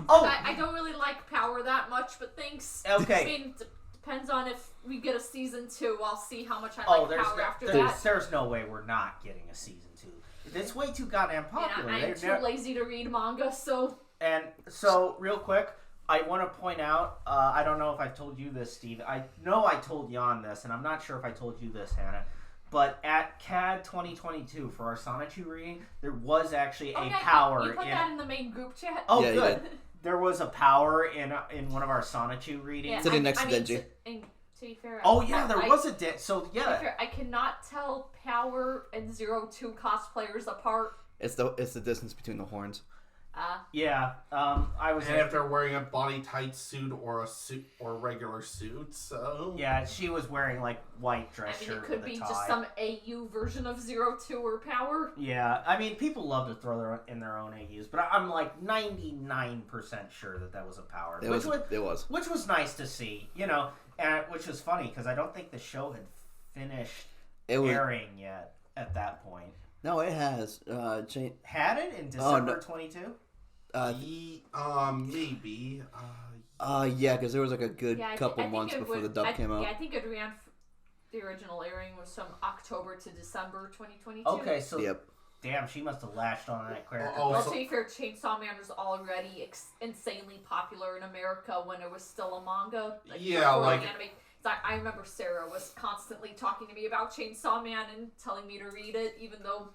Oh! I don't really like Power that much, but thanks. Okay. I mean, depends on if we get a season 2. I'll see how much I like Power after that. There's no way we're not getting a season 2. It's way too goddamn popular. And I'm too lazy to read manga, so... And so, real quick, I want to point out, I don't know if I told you this, Steve. I know I told Jan this, and I'm not sure if I told you this, Hannah. But at CAD 2022, for our Sonichu reading, there was actually a power. You put that in the main group chat? Oh, Yeah, good. There was a power in one of our Sonichu readings. Yeah, Sitting next to Denji. To be fair, Oh, yeah, there was a... So, yeah. To be fair, I cannot tell Power and 02 cosplayers apart. It's the distance between the horns. Yeah, I was... And if they're wearing a body tight suit or a suit or a regular suit, so... Yeah, she was wearing, like, white dress I mean, shirt it could with a be tie. just some AU version of 02 or Power. Yeah, I mean, people love to throw in their own AUs, but I'm like 99% sure that was a power. It was. Which was nice to see, you know, and which was funny because I don't think the show had finished airing yet at that point. No, it has. Had it in December 22? Maybe. Yeah, because there was like a good couple months before the dub came out. Yeah, I think it ran. The original airing was from October to December 2022. Okay, so yep. Damn, she must have latched on that character. Well, to be fair, Chainsaw Man was already insanely popular in America when it was still a manga. Anime. I remember Sarah was constantly talking to me about Chainsaw Man and telling me to read it, even though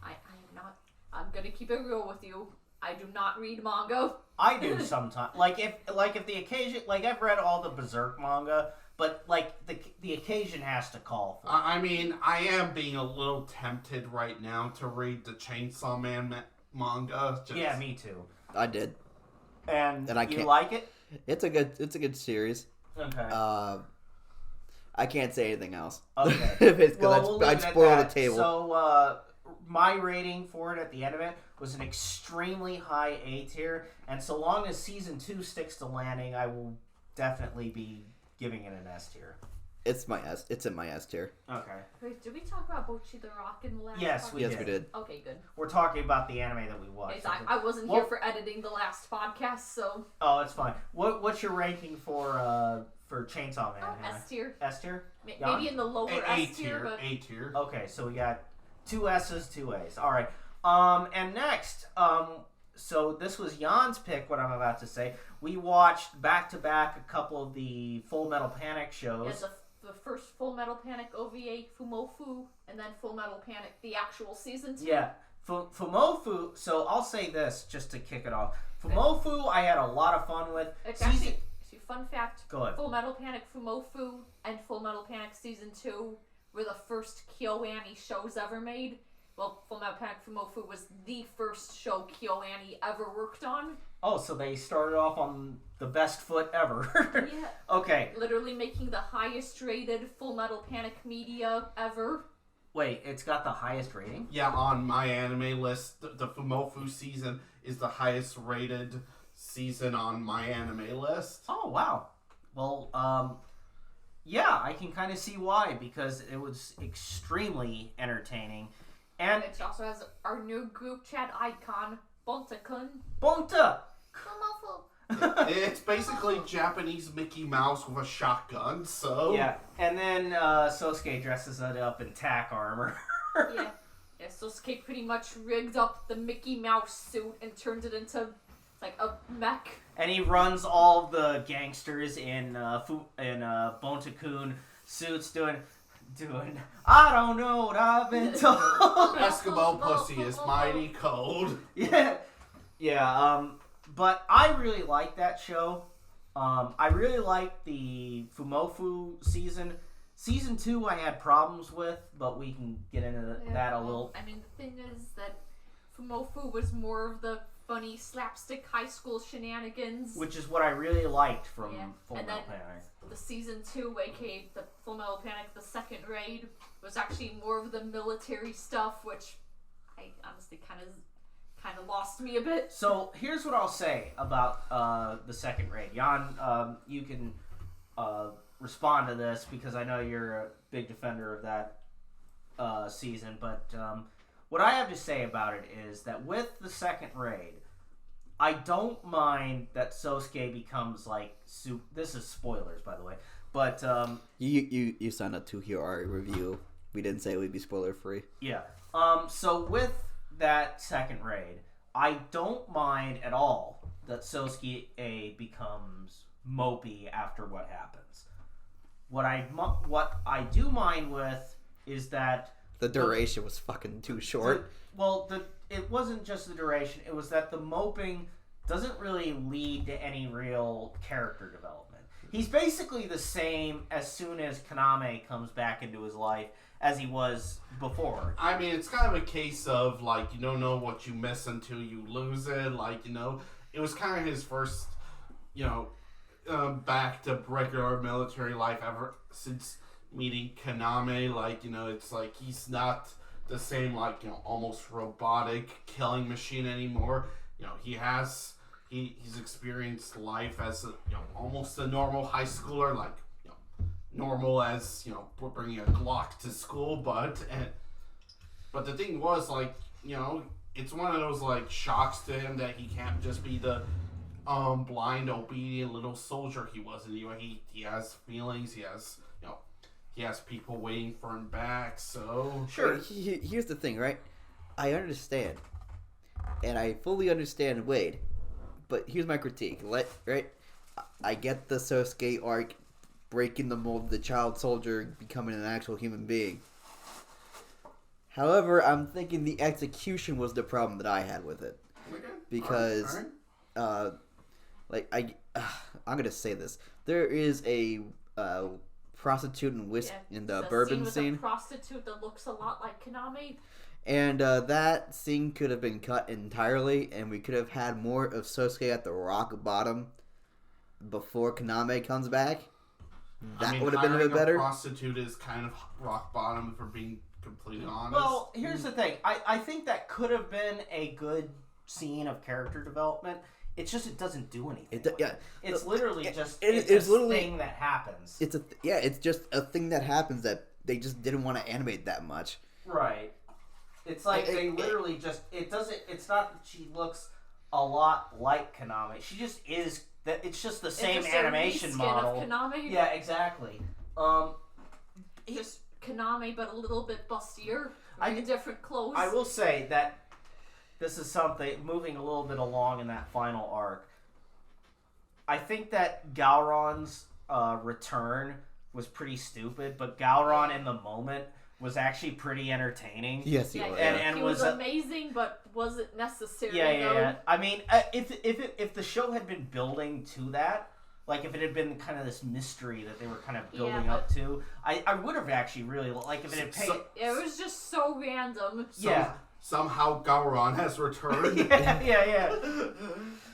I'm not. I'm gonna keep it real with you. I do not read manga. I do sometimes. Like if the occasion, like I've read all the Berserk manga, but like the occasion has to call for it. I mean, I am being a little tempted right now to read the Chainsaw Man manga. Yeah, me too. I did. And I you can't. like it? It's a good series. Okay. I can't say anything else. Okay. Because I'd spoil the table. So, my rating for it at the end of it was an extremely high A tier, and so long as season 2 sticks to landing, I will definitely be giving it an S tier. It's in my S tier. Okay. Wait, did we talk about Bocchi the Rock in the last Yes, podcast? we Yes, we did. Okay, good. We're talking about the anime that we watched. Exactly. I wasn't Well- here for editing the last podcast, so... Oh, it's fine. What's your ranking for Chainsaw Man? Hannah? S tier. S tier? Maybe in the lower A S tier, but... A tier. Okay, so we got 2 S's, 2 A's. All right. And next, so this was Jan's pick, what I'm about to say. We watched back-to-back a couple of the Full Metal Panic shows. Yeah, the first Full Metal Panic OVA, Fumoffu, and then Full Metal Panic, the actual season 2. Yeah. Fumoffu, so I'll say this just to kick it off. Fumoffu, I had a lot of fun with. It's actually, fun fact, Go ahead. Full Metal Panic Fumoffu and Full Metal Panic Season 2 were the first KyoAni shows ever made. Well, Full Metal Panic Fumoffu was the first show KyoAni ever worked on. Oh, so they started off on the best foot ever. Yeah. Okay. Literally making the highest rated Full Metal Panic media ever. Wait, it's got the highest rating? Yeah, on my anime list, the Fumoffu season is the highest rated season on my anime list. Oh, wow. Well, yeah, I can kind of see why, because it was extremely entertaining. And It also has our new group chat icon, Bonta-kun. Bonta! Fumoffu. It's basically Japanese Mickey Mouse with a shotgun, so... Yeah, and then Sosuke dresses it up in tack armor. Yeah. Yeah, Sosuke pretty much rigged up the Mickey Mouse suit and turned it into, like, a mech. And he runs all the gangsters in Bonta-kun suits doing, I don't know what I've been told. Eskimo pussy is mighty cold. Yeah, but I really like that show. I really like the Fumoffu season. Season 2 I had problems with, but we can get into that a little. I mean, the thing is that Fumoffu was more of the funny slapstick high school shenanigans. Which is what I really liked from Full And Metal then Panic. the season 2, aka the Full Metal Panic, the second raid, was actually more of the military stuff, which I honestly kind of lost me a bit. So here's what I'll say about the second raid. Jan, you can respond to this because I know you're a big defender of that season. But what I have to say about it is that with the second raid, I don't mind that Sosuke becomes like this is spoilers, by the way. But You signed up to hear our review. We didn't say we'd be spoiler free. yeah. So with that second raid, I don't mind at all that Sosuke becomes mopey after what happens. What I do mind with is that The duration was fucking too short. It wasn't just the duration. It was that the moping doesn't really lead to any real character development. He's basically the same as soon as Kaname comes back into his life as he was before. I mean, it's kind of a case of, like, you don't know what you miss until you lose it. Like, you know, it was kind of his first, you know, back to regular military life ever since meeting Kaname. Like, you know, it's like he's not the same, like, you know, almost robotic killing machine anymore. You know, he's experienced life as a, you know, almost a normal high schooler, like, you know, normal as, you know, bringing a Glock to school, but the thing was, like, you know, it's one of those, like, shocks to him that he can't just be the blind, obedient little soldier he was. You know, he has feelings, he has people waiting for him back, so... Sure. Here's the thing, right? I understand. And I fully understand Wade. But here's my critique. I get the Sosuke arc, breaking the mold of the child soldier, becoming an actual human being. However, I'm thinking the execution was the problem that I had with it. because, like I'm gonna say this. There is a prostitute and in the bourbon scene. A prostitute that looks a lot like Konami. And that scene could have been cut entirely, and we could have had more of Sosuke at the rock bottom before Kaname comes back. That would have been a bit better. Prostitute is kind of rock bottom, for being completely honest. Well, here's the thing. I think that could have been a good scene of character development. It's just it doesn't do anything. It's literally just it's a thing that happens. It's just a thing that happens that they just didn't want to animate that much. Right. It's like they literally just it's not that she looks a lot like Konami. She just is that it's just the same animation model. Of Konami. Yeah, exactly. Just Konami but a little bit bustier. In different clothes. I will say that this is something moving a little bit along in that final arc. I think that Gowron's return was pretty stupid, but Gowron in the moment was actually pretty entertaining. Yes, he was. And he was amazing, but was it necessary? Yeah. I mean, if the show had been building to that, like if it had been kind of this mystery that they were kind of building up to, I would have actually really like if it had paid. It was just so random. Somehow Gowron has returned. yeah.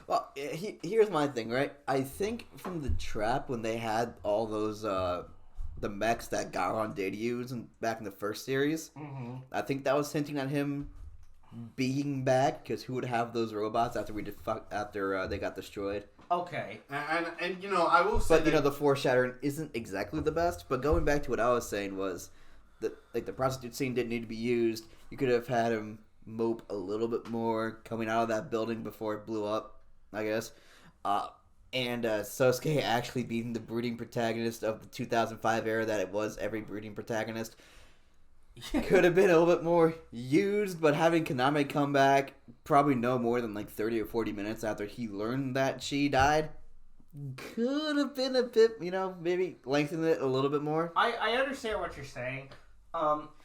Well, here's my thing, right? I think from the trap when they had all those the mechs that Gowron did use back in the first series, I think that was hinting at him being back, because who would have those robots after they got destroyed? Okay. And I will say, but the foreshadowing isn't exactly the best. But going back to what I was saying was that the prostitute scene didn't need to be used. You could have had him mope a little bit more coming out of that building before it blew up, I guess. And Sosuke actually being the brooding protagonist of the 2005 era that it was every brooding protagonist could have been a little bit more used, but having Kaname come back probably no more than like 30 or 40 minutes after he learned that she died could have been a bit, maybe lengthen it a little bit more. I understand what you're saying.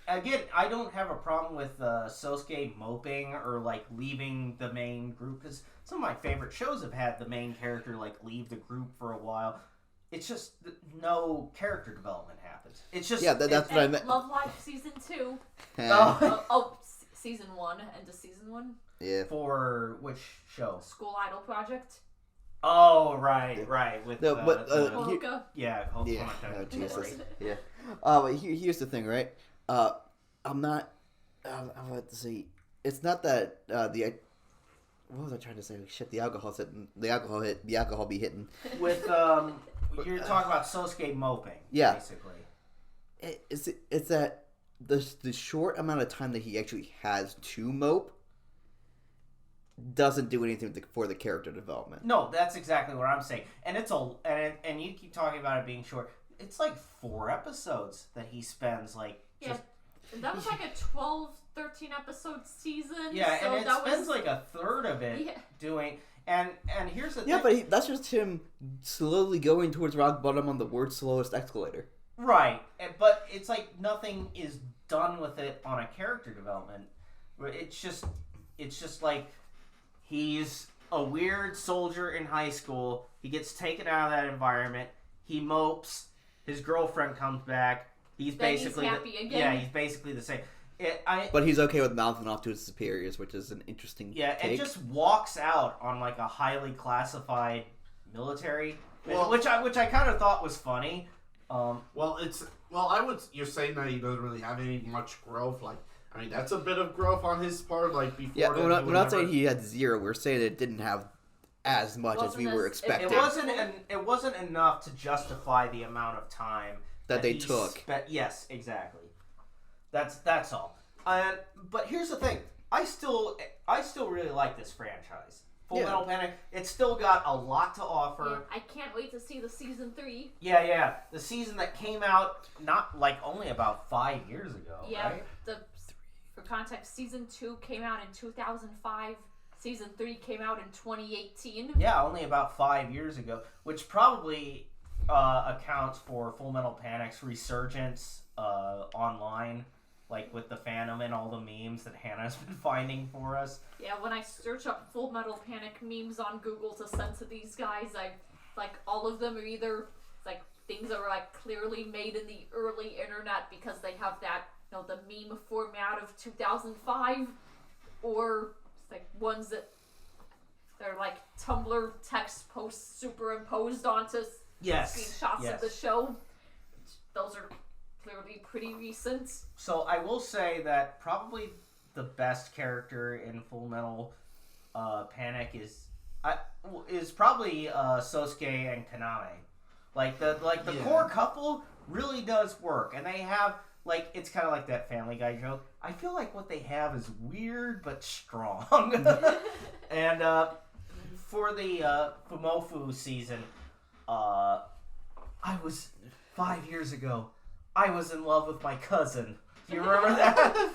Again, I don't have a problem with Sosuke moping or like leaving the main group, because some of my favorite shows have had the main character like leave the group for a while. It's just no character development happens. It's just that's what I meant. Love Live season 2. Season 1 end of season 1. Yeah. For which show? School Idol Project. Oh right with Hoka. Yeah. Oh, Jesus. Yeah. But here's the thing, right? I'm not. I'm about to say it's not that what was I trying to say? Shit, the alcohol be hitting. With you're talking about Sosuke moping. Yeah. Basically. It's that the short amount of time that he actually has to mope doesn't do anything for the character development. No, that's exactly what I'm saying. And and you keep talking about it being short. It's like 4 episodes that he spends that was like a 12, 13 episode season. Yeah, so and it spends like a third of it doing. And here's the thing. Yeah, but that's just him slowly going towards rock bottom on the world's slowest escalator. Right, but it's like nothing is done with it on a character development. It's just like he's a weird soldier in high school. He gets taken out of that environment. He mopes. His girlfriend comes back. He's basically happy again. Yeah, he's basically the same. But he's okay with mouthing off to his superiors, which is an interesting take. And just walks out on like a highly classified military, which I kind of thought was funny. You're saying that he doesn't really have any much growth. Like, I mean, that's a bit of growth on his part. Like before. Yeah, we're not saying he had zero. We're saying it didn't have as much as we were expecting. It wasn't enough to justify the amount of time that they took. Yes, exactly. That's all. But here's the thing. I still really like this franchise. Full Metal Panic. It's still got a lot to offer. Yeah, I can't wait to see the season 3. Yeah. The season that came out not like only about 5 years ago. Yeah. Right? For context, season 2 came out in 2005. Season 3 came out in 2018. Yeah, only about 5 years ago, which probably accounts for Full Metal Panic's resurgence online. like with the Phantom and all the memes that Hannah's been finding for us. Yeah, when I search up Full Metal Panic memes on Google to send to these guys, I like all of them are either like things that were like clearly made in the early internet because they have that, you know, the meme format of 2005, or like ones that they're like Tumblr text posts superimposed onto screenshots of the show. Those are clearly pretty recent. So I will say that probably the best character in Full Metal Panic is probably Sosuke and Kaname. Like the core couple really does work, and they have like it's kind of like that Family Guy joke. I feel like what they have is weird but strong. And for the Fumoffu season, I was 5 years ago. I was in love with my cousin. Do you remember that?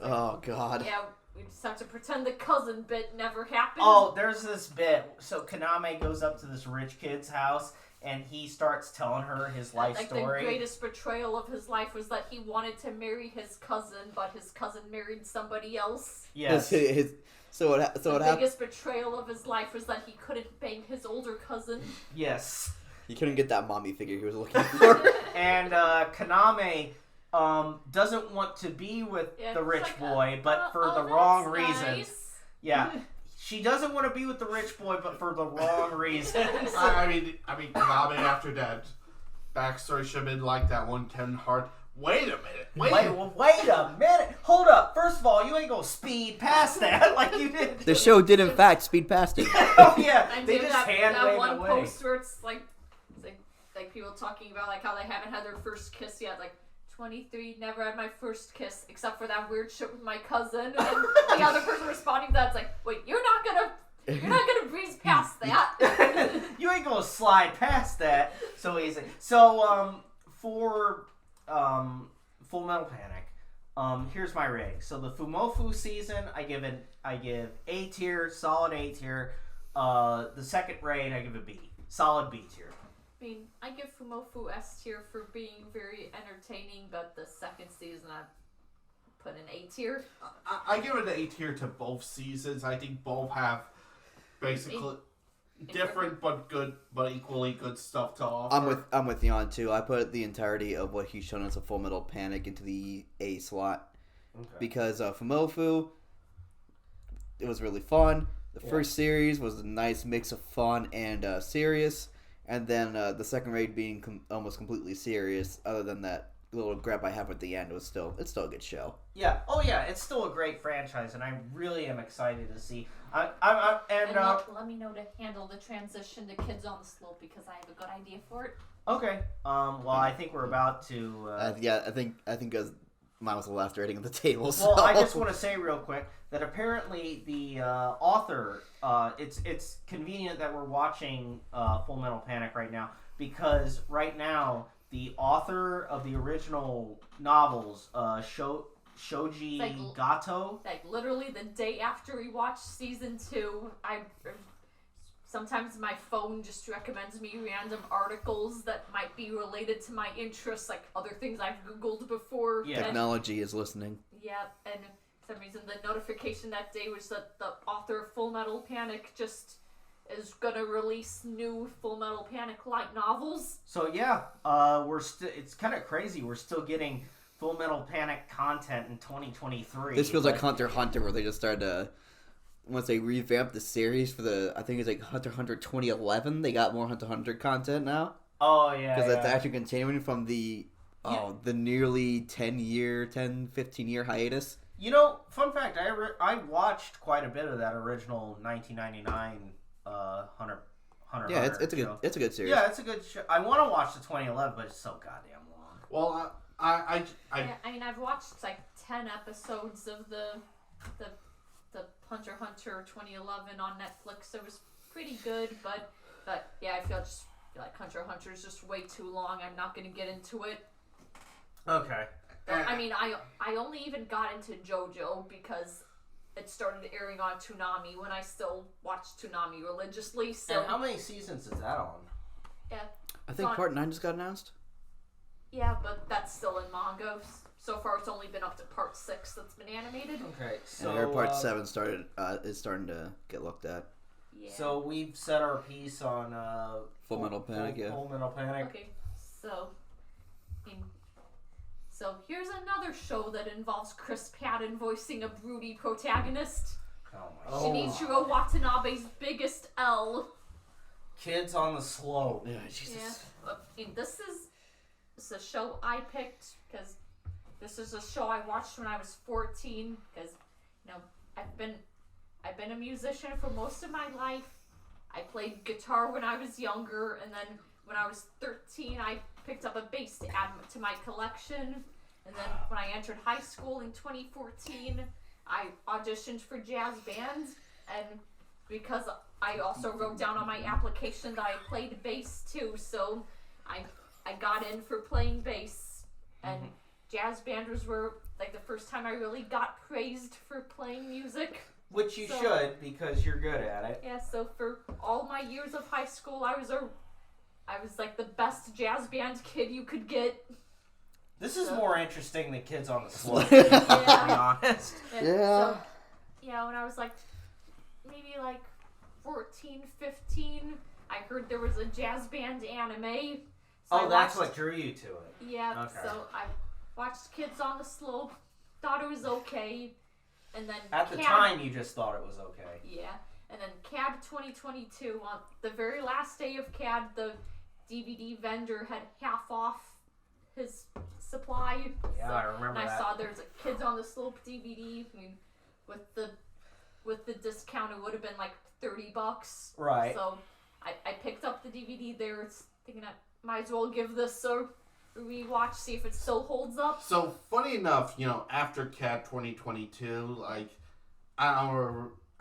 Oh, God. Yeah, we just have to pretend the cousin bit never happened. Oh, there's this bit. So Kaname goes up to this rich kid's house, and he starts telling her his life story. The greatest betrayal of his life was that he wanted to marry his cousin, but his cousin married somebody else. Yes. The biggest betrayal of his life was that he couldn't bang his older cousin. Yes. He couldn't get that mommy figure he was looking for. And Kaname doesn't want to be with the rich boy, but for the wrong reason. Yeah. She doesn't want to be with the rich boy, but for the wrong reasons. I mean, Kaname after that backstory should have been like that one Ken Hart. Wait a minute. Wait a minute. Hold up. First of all, you ain't gonna speed past that like you did. The show did, in fact, speed past it. Oh, yeah. And they just hand wave one away. post where it's like people talking about like how they haven't had their first kiss yet. Like, 23, never had my first kiss except for that weird shit with my cousin. And the other person responding to that's like, wait, you're not gonna breeze past that. You ain't gonna slide past that so easy. So for Full Metal Panic, here's my rating. So the Fumoffu season, I give A tier, solid A tier. The second raid, I give a B, solid B tier. I mean, I give Fumoffu S tier for being very entertaining, but the second season I put an A tier. I give it an A tier to both seasons. I think both have basically different but equally good stuff to offer. I'm with Jan too. I put the entirety of what he's shown us a Full Metal Panic into the A slot. Okay. Because Fumoffu, it was really fun. The first series was a nice mix of fun and serious. And then the second raid being almost completely serious. Other than that little grab I have at the end, it's still a good show. Yeah. Oh yeah, it's still a great franchise, and I really am excited to see. Let me know to handle the transition to Kids on the Slope because I have a good idea for it. Okay. Well, I think we're about to. I think because mine was the last rating on the table. So. Well, I just want to say real quick that apparently the author. It's convenient that we're watching Full Metal Panic right now because right now the author of the original novels, Shoji Gato. Like literally the day after we watched season 2, sometimes my phone just recommends me random articles that might be related to my interests, like other things I've Googled before. Yeah. Technology is listening. Yeah, and for some reason the notification that day was that the author of Full Metal Panic just is gonna release new Full Metal Panic light novels. So yeah, it's kind of crazy. We're still getting Full Metal Panic content in 2023. This feels like Hunter x Hunter, where they just started to, once they revamped the series for I think it's like Hunter x Hunter 2011, they got more Hunter x Hunter content now. Oh yeah, because that's actually continuing from the nearly 10, 15 year hiatus. You know, fun fact, I watched quite a bit of that original 1999 Hunter. Yeah, it's a good series. Yeah, it's a good show. I want to watch the 2011, but it's so goddamn long. Well, I mean, I've watched like 10 episodes of the Hunter x Hunter 2011 on Netflix. It was pretty good, but yeah, I feel like Hunter x Hunter is just way too long. I'm not going to get into it. Okay. I mean, I only even got into JoJo because it started airing on Toonami when I still watched Toonami religiously. So and how many seasons is that on? Yeah, I think part 9 just got announced. Yeah, but that's still in manga. so far it's only been up to part 6 that's been animated. Okay, so and part 7 is starting to get looked at. Yeah. So we've said our piece on Full Metal Panic, yeah. Full Metal Panic. Okay, so here's another show that involves Chris Patton voicing a broody protagonist. Oh my Shinichiro Watanabe's biggest L. Kids on the Slope. Yeah, Jesus. Yeah. This is a show I picked because this is a show I watched when I was 14. Because I've been a musician for most of my life. I played guitar when I was younger, and then when I was 13, I picked up a bass to add to my collection. And then when I entered high school in 2014, I auditioned for jazz bands, and because I also wrote down on my application that I played bass too, so I got in for playing bass. And jazz banders were like the first time I really got praised for playing music. Which you should, because you're good at it. Yeah, so for all my years of high school, I was like the best jazz band kid you could get. This is more interesting than Kids on the Slope, to be honest. And Yeah. So, when I was like maybe like 14, 15, I heard there was a jazz band anime. So That's what drew you to it. Yeah, Okay. so I watched Kids on the Slope, thought it was okay, and then At the time, you just thought it was okay. Yeah, and then CAD 2022, on the very last day of CAD, the DVD vendor had half off his supply. Yeah, I remember and that. I saw there's a Kids on the Slope DVD. I mean, with the discount, it would have been like $30. Right. So I picked up the DVD there, thinking I might as well give this a rewatch, see if it still holds up. So, funny enough, after CAT 2022, like, I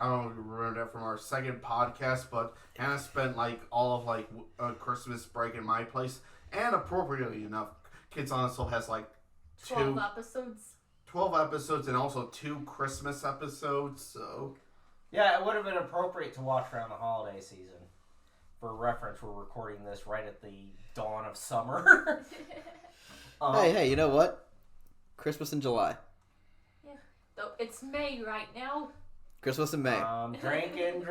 don't remember that from our second podcast, but Hannah spent, like, all of, like, a Christmas break in my place, and appropriately enough, Kids on the Slope has, like, 12 episodes. 12 episodes and also 2 Christmas episodes, so... Yeah, it would have been appropriate to watch around the holiday season. For reference, we're recording this right at the dawn of summer. Hey, you know what? Christmas in July. Yeah. Though it's May right now. Christmas in May. Drinking.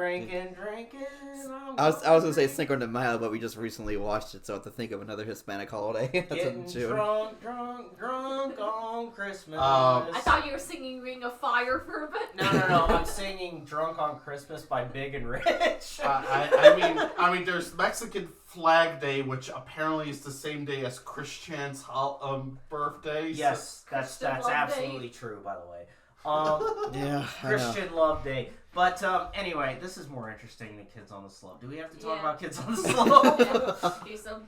I was gonna say Cinco de Mayo, but we just recently watched it, so I have to think of another Hispanic holiday. That's in Getting June. drunk on Christmas. I thought you were singing Ring of Fire for a bit. No. I'm singing "Drunk on Christmas" by Big and Rich. I mean, there's Mexican Flag Day, which apparently is the same day as Christian's birthday. Yes, that's Love absolutely Day. true, by the way. Yeah, Christian Love Day. But anyway, this is more interesting than Kids on the Slope. Do we have to talk about Kids on the Slope? Okay, so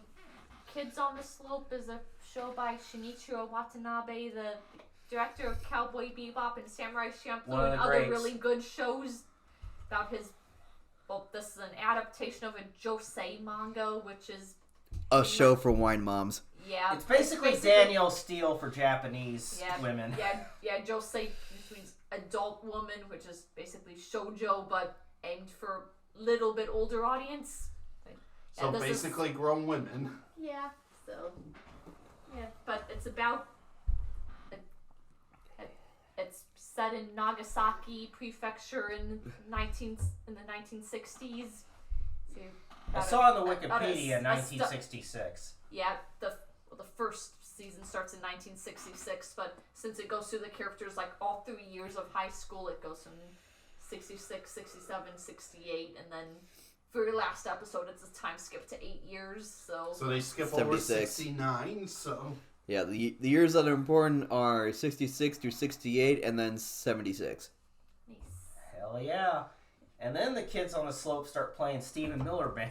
Kids on the Slope is a show by Shinichiro Watanabe, the director of Cowboy Bebop and Samurai Champloo and other really good shows about his... Well, this is an adaptation of a Josei manga, which is... a show for wine moms. Yeah. It's basically Danielle Steele for Japanese women. Yeah, Josei means adult woman, which is basically shoujo, but aimed for a little bit older audience. So basically grown women. Yeah, so... Yeah, but it's about... It's set in Nagasaki Prefecture in the 1960s. So I saw on the Wikipedia 1966. Yeah, the first season starts in 1966, but since it goes through the characters like all 3 years of high school, it goes from 66, 67, 68, and then for your last episode, it's a time skip to 8 years. So they skip 76. over 69. So yeah, the years that are important are 66 through 68, and then 76. nice. Hell yeah. And then the Kids on the Slope start playing Stephen Miller Band.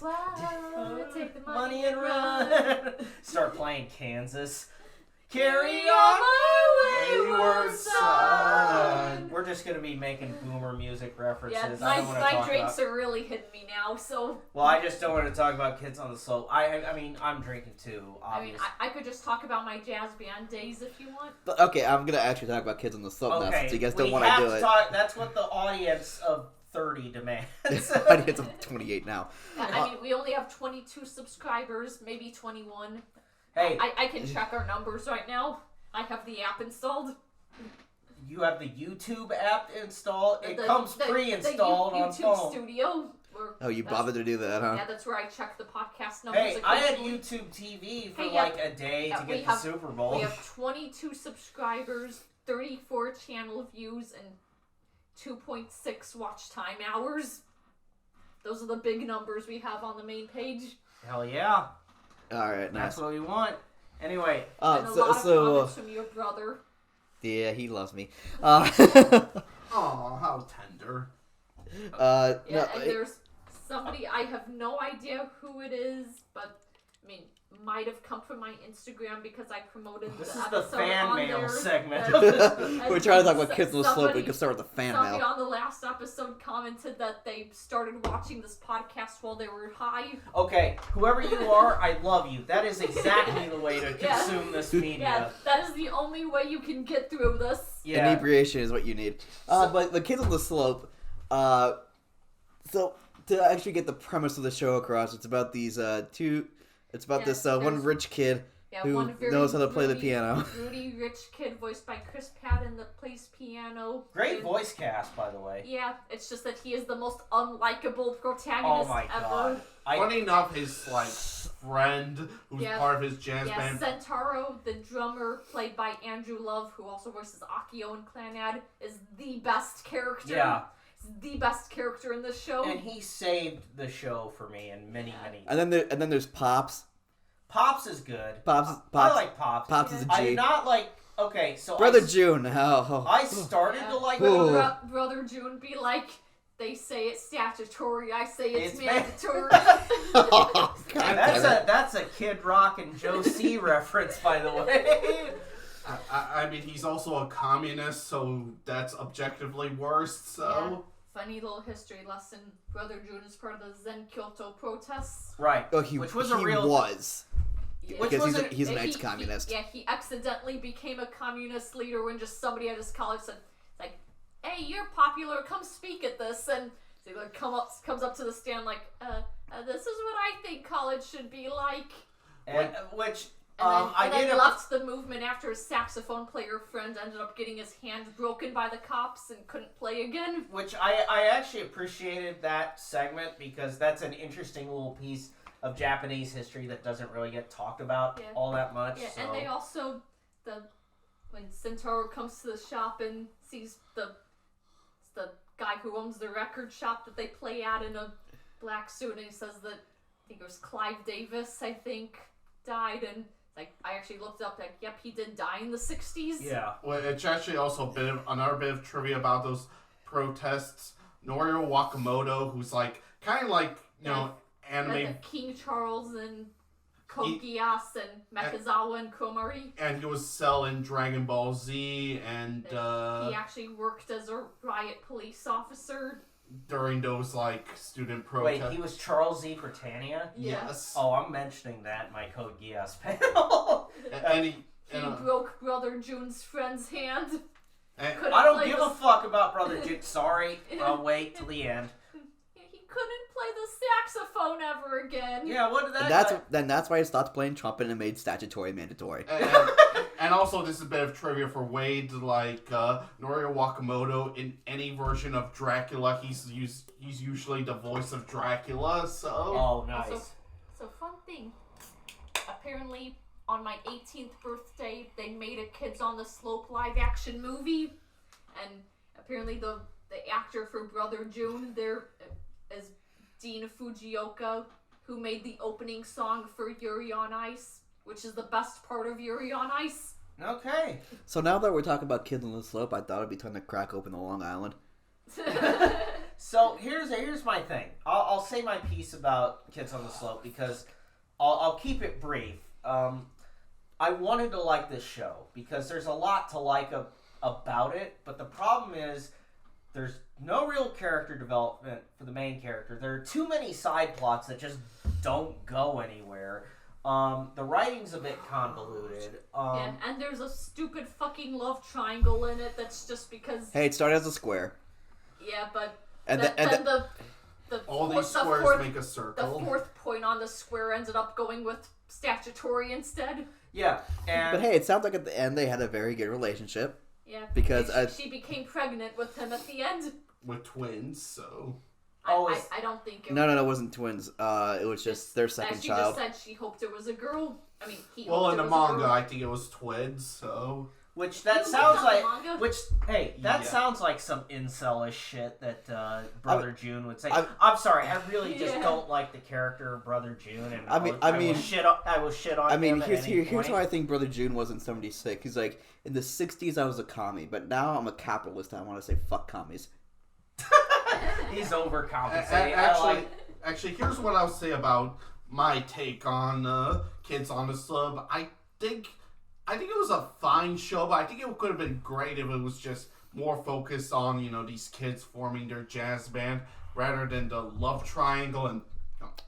Wow, take the Money and run. Start playing Kansas. Carry on my wayward son. We're just going to be making boomer music references. Yeah, my drinks are really hitting me now, so... Well, I just don't want to talk about Kids on the Slope. I mean, I'm drinking too, obviously. I could just talk about my jazz band days if you want. But okay, I'm gonna actually talk about Kids on the Slope now, since you guys don't want to do it. That's what the audience of 30 demands. Audience of 28 now. I mean, we only have 22 subscribers, maybe 21. Hey, I can check our numbers right now. I have the app installed. You have the YouTube app installed? It comes pre-installed on YouTube phone. Studio. Oh, you bothered to do that, huh? Yeah, that's where I check the podcast numbers. Hey, I had YouTube TV for like a day to get the Super Bowl. We have 22 subscribers, 34 channel views, and 2.6 watch time hours. Those are the big numbers we have on the main page. Hell yeah. Alright, nice. That's what we want. Anyway. And a lot of comments from your brother. Yeah, he loves me. Oh, how tender. And no, there's somebody, I have no idea who it is, but, I mean, might have come from my Instagram because I promoted this the is episode the fan on mail there. segment. We're trying to talk about Kids on the Slope. We can start with the fan Somebody mail. on the last episode commented that they started watching this podcast while they were high. Okay, whoever you are, I love you. That is exactly the way to consume this media. Yeah, that is the only way you can get through this. Yeah. Inebriation is what you need. But the Kids on the Slope, so to actually get the premise of the show across, it's about these one rich kid who knows how to play the piano. Rudy rich kid voiced by Chris Patton that plays piano. Great voice cast, by the way. Yeah, it's just that he is the most unlikable protagonist Oh my ever. god. Funny enough, his friend who's part of his jazz band. Centauro, the drummer, played by Andrew Love, who also voices Akio in Clannad, is the best character. Yeah. He's the best character in this show. And he saved the show for me in many. And then there's Pops. Pops is good. Pops. I like Pops. Pops is a G. I do not like. Okay, so Brother June. I started to like Brother June be like, they say it's statutory, I say it's mandatory. Oh, God, that's a Kid Rock and Joe C reference, by the way. I mean, he's also a communist, so that's objectively worse, so... Yeah. Funny little history lesson. Brother June is part of the Zen Kyoto protests. Right. Oh, which was a real... was. Yeah. Because he's an ex-communist. He accidentally became a communist leader when just somebody at his college said, like, hey, you're popular, come speak at this. And so he like, comes up to the stand like, this is what I think college should be like. And then left the movement after his saxophone player friend ended up getting his hand broken by the cops and couldn't play again. Which I actually appreciated that segment because that's an interesting little piece of Japanese history that doesn't really get talked about all that much. Yeah, so. and they also, when Centauro comes to the shop and sees the guy who owns the record shop that they play at in a black suit, and he says that, I think it was Clive Davis, died, and like, I actually looked up, like, yep, he did die in the 60s. Yeah. Well, it's actually also another bit of trivia about those protests. Norio Wakamoto, who's kind of like, anime... Like King Charles and Code Geass and Mechazawa and Komari. And he was selling Dragon Ball Z, and... he actually worked as a riot police officer. During those, student protests. Wait, he was Charles Z. Britannia? Yeah. Yes. Oh, I'm mentioning that in my Code Geass panel. and he broke Brother June's friend's hand. I don't give a fuck about Brother June. Sorry, I'll wait till the end. He couldn't play the saxophone ever again. Yeah, what did that... That's why he stopped playing trumpet and made statutory mandatory. And also, this is a bit of trivia for Wade, Norio Wakamoto, in any version of Dracula, he's usually the voice of Dracula, so... Oh, nice. So fun thing. Apparently, on my 18th birthday, they made a Kids on the Slope live-action movie, and apparently the actor for Brother June there is Dean Fujioka, who made the opening song for Yuri on Ice, which is the best part of Yuri on Ice. Okay. So now that we're talking about Kids on the Slope, I thought it'd be time to crack open the Long Island. So here's my thing. I'll say my piece about Kids on the Slope because I'll keep it brief. I wanted to like this show because there's a lot to like about it, but the problem is there's no real character development for the main character. There are too many side plots that just don't go anywhere. The writing's a bit convoluted. And there's a stupid fucking love triangle in it that's just because... Hey, it started as a square. Yeah, but... And the all these squares make a circle. The fourth point on the square ended up going with statutory instead. Yeah, but hey, it sounds like at the end they had a very good relationship. Yeah, because she became pregnant with him at the end. With twins, so... I don't think No, it wasn't twins. It was just their second child. She just said she hoped it was a girl. I mean, well, in the manga, I think it was twins, so... Which that sounds like... That sounds like some incel-ish shit that Brother June would say. I'm sorry, I really just don't like the character of Brother June, and I will shit on him at any here's how I think Brother June was in 76. He's like, in the 60s I was a commie, but now I'm a capitalist and I want to say fuck commies. He's overcompensating. Actually, here's what I'll say about my take on Kids on the Sub. I think it was a fine show, but I think it could have been great if it was just more focused on, these kids forming their jazz band rather than the love triangle and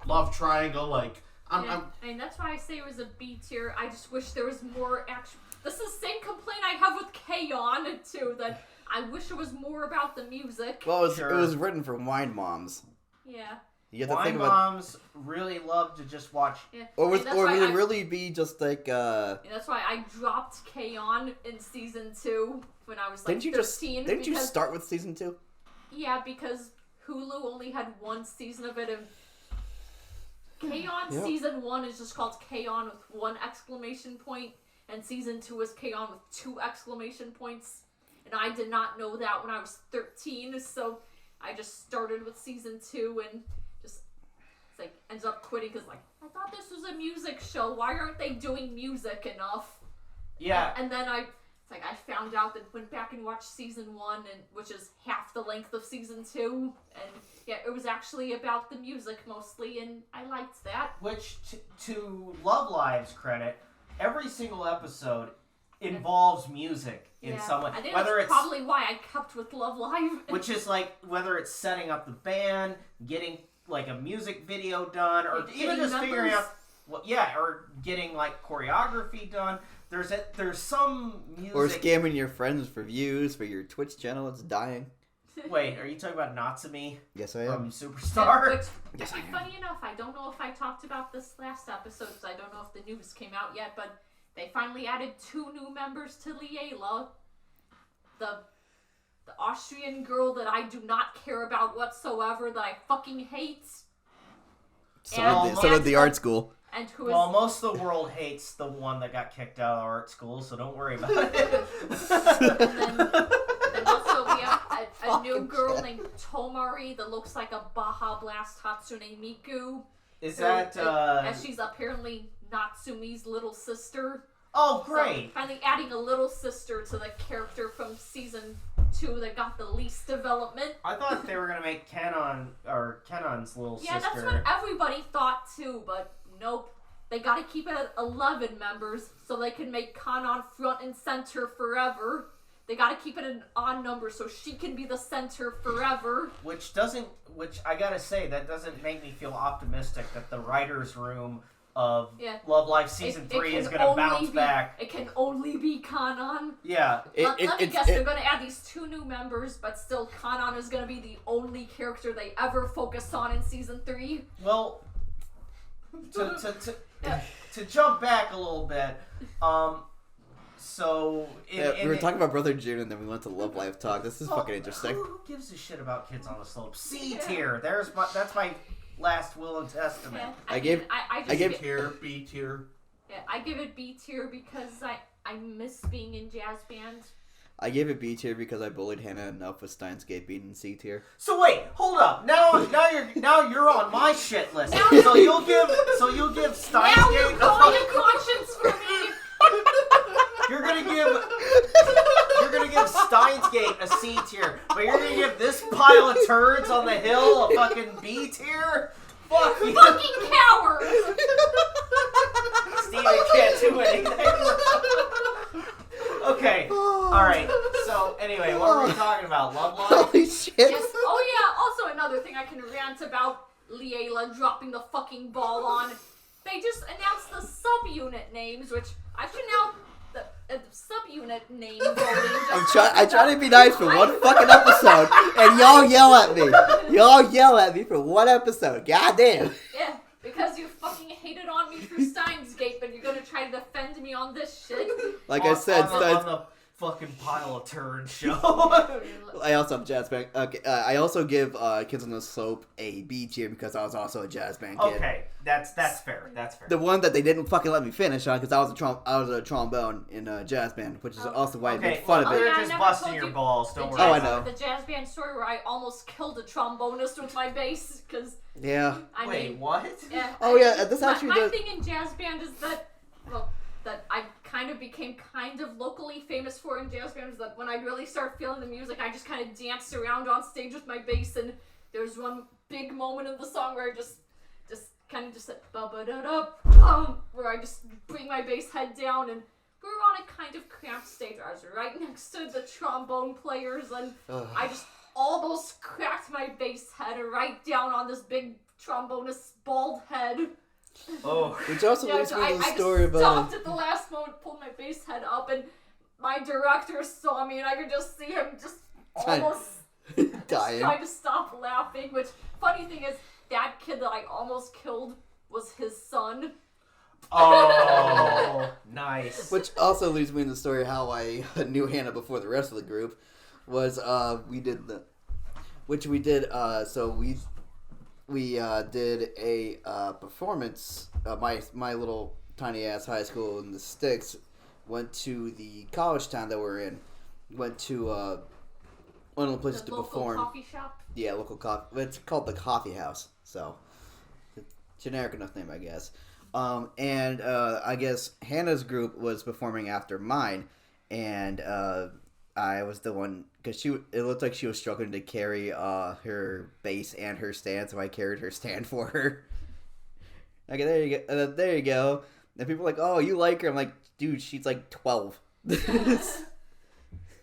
like and that's why I say it was a B tier. I just wish there was more action. This is the same complaint I have with K-On! Too, that I wish it was more about the music. Well, it was written for wine moms. Yeah. You have to wine think about moms really love to just watch. Yeah. Or would it really be just like? And that's why I dropped K-On! In season 2 when I was like 13. Didn't you start with season 2? Yeah, because Hulu only had one season of it, and K-On! Season 1 is just called K-On! With 1 exclamation point, and season 2 is K-On! With 2 exclamation points. And I did not know that when I was 13, so I just started with season 2 and just ended up quitting because I thought this was a music show. Why aren't they doing music enough? Yeah. And then I found out that went back and watched season 1, which is half the length of season 2, and yeah, it was actually about the music mostly, and I liked that. Which, to Love Live's credit, every single episode involves music in some way. I think that's probably why I kept with Love Live. Which is whether it's setting up the band, getting a music video done, or even just figuring out, or getting choreography done. There's some music. Or scamming your friends for views for your Twitch channel that's dying. Wait, are you talking about Natsumi? Yes, I am. From Superstar? Yes, I am. Funny enough, I don't know if I talked about this last episode because I don't know if the news came out yet, but they finally added 2 new members to Liela. The Austrian girl that I do not care about whatsoever, that I fucking hate. So did the art school. And most of the world hates the one that got kicked out of art school, so don't worry about it. and also we have a new girl named Tomari that looks like a Baja Blast Hatsune Miku. Is that as she's apparently Natsumi's little sister. Oh, great! So finally adding a little sister to the character from season 2 that got the least development. I thought they were gonna make Kenon's little sister. Yeah, that's what everybody thought too, but nope. They gotta keep it at 11 members so they can make Kanon front and center forever. They gotta keep it an odd number so she can be the center forever. Which I gotta say, that doesn't make me feel optimistic that the writer's room of Love Live Season 3 is gonna bounce back. It can only be Kanon. Yeah. Let me guess, they're gonna add these 2 new members, but still Kanon is gonna be the only character they ever focus on in Season 3. Well, to jump back a little bit, we were talking about Brother June and then we went to Love Live talk. This is fucking interesting. Who gives a shit about Kids on the Slope? C tier. That's my last will and testament. Yeah. I give tier, B tier. Yeah, I give it B tier because I miss being in jazz bands. I gave it B tier because I bullied Hannah enough with Steins Gate being in C tier. So wait, hold up. Now you're on my shit list. So you'll give Steins Gate. Now you're calling a conscience for me. You're gonna give Steins Gate a C tier, but you're gonna give this pile of turds on the hill a fucking B tier? Fuck you. Fucking coward. Steven can't do anything. Okay. Alright. So, anyway, what were we talking about? Love Live? Holy shit. Yes. Oh, yeah. Also, another thing I can rant about Liela dropping the fucking ball on. They just announced the subunit names, which I should now... subunit name voting. I try to be nice for one fucking episode, and y'all yell at me. Y'all yell at me for one episode. Goddamn. Yeah, because you fucking hated on me for Steins Gate, but you're gonna try to defend me on this shit. Like I said, on the fucking pile of turd show. I also have jazz band. Okay, I also give Kids on the Slope a B tier because I was also a jazz band kid. Okay, that's fair. That's fair. The one that they didn't fucking let me finish on because I was a trombone in a jazz band, which is also why I made fun of it. They're I just never busting told your you balls. Don't worry. Oh, I know. The jazz band story where I almost killed a trombonist with my bass, because... Yeah. Wait, what? Yeah, Oh, yeah, this actually my does... thing in jazz band is that, well, that I kind of became kind of locally famous for in jazz band is that when I really start feeling the music, I just kind of danced around on stage with my bass, and there's one big moment in the song where I just kind of just said ba-ba-da-da-bum, where I just bring my bass head down, and we were on a kind of cramped stage. I was right next to the trombone players, and I just almost cracked my bass head right down on this big trombonist's bald head. Oh. Which also leads me to the story I about... stopped at the last moment, pulled my bass head up, and my director saw me, and I could just see him just almost dying. trying to stop laughing, which, funny thing is, that kid that I almost killed was his son. Oh, nice. Which also leads me to the story of how I knew Hannah before the rest of the group. Was we did did a performance. My little tiny ass high school in the sticks went to the college town that we're in. Went to one of the places to perform. Coffee shop. Yeah, local coffee. It's called the Coffee House. So generic enough name, I guess. And I guess Hannah's group was performing after mine, and I was the one because it looked like she was struggling to carry her bass and her stand, so I carried her stand for her. Okay, there you go. There you go. And people are like, "Oh, you like her?" I'm like, "Dude, she's like 12." Thing is,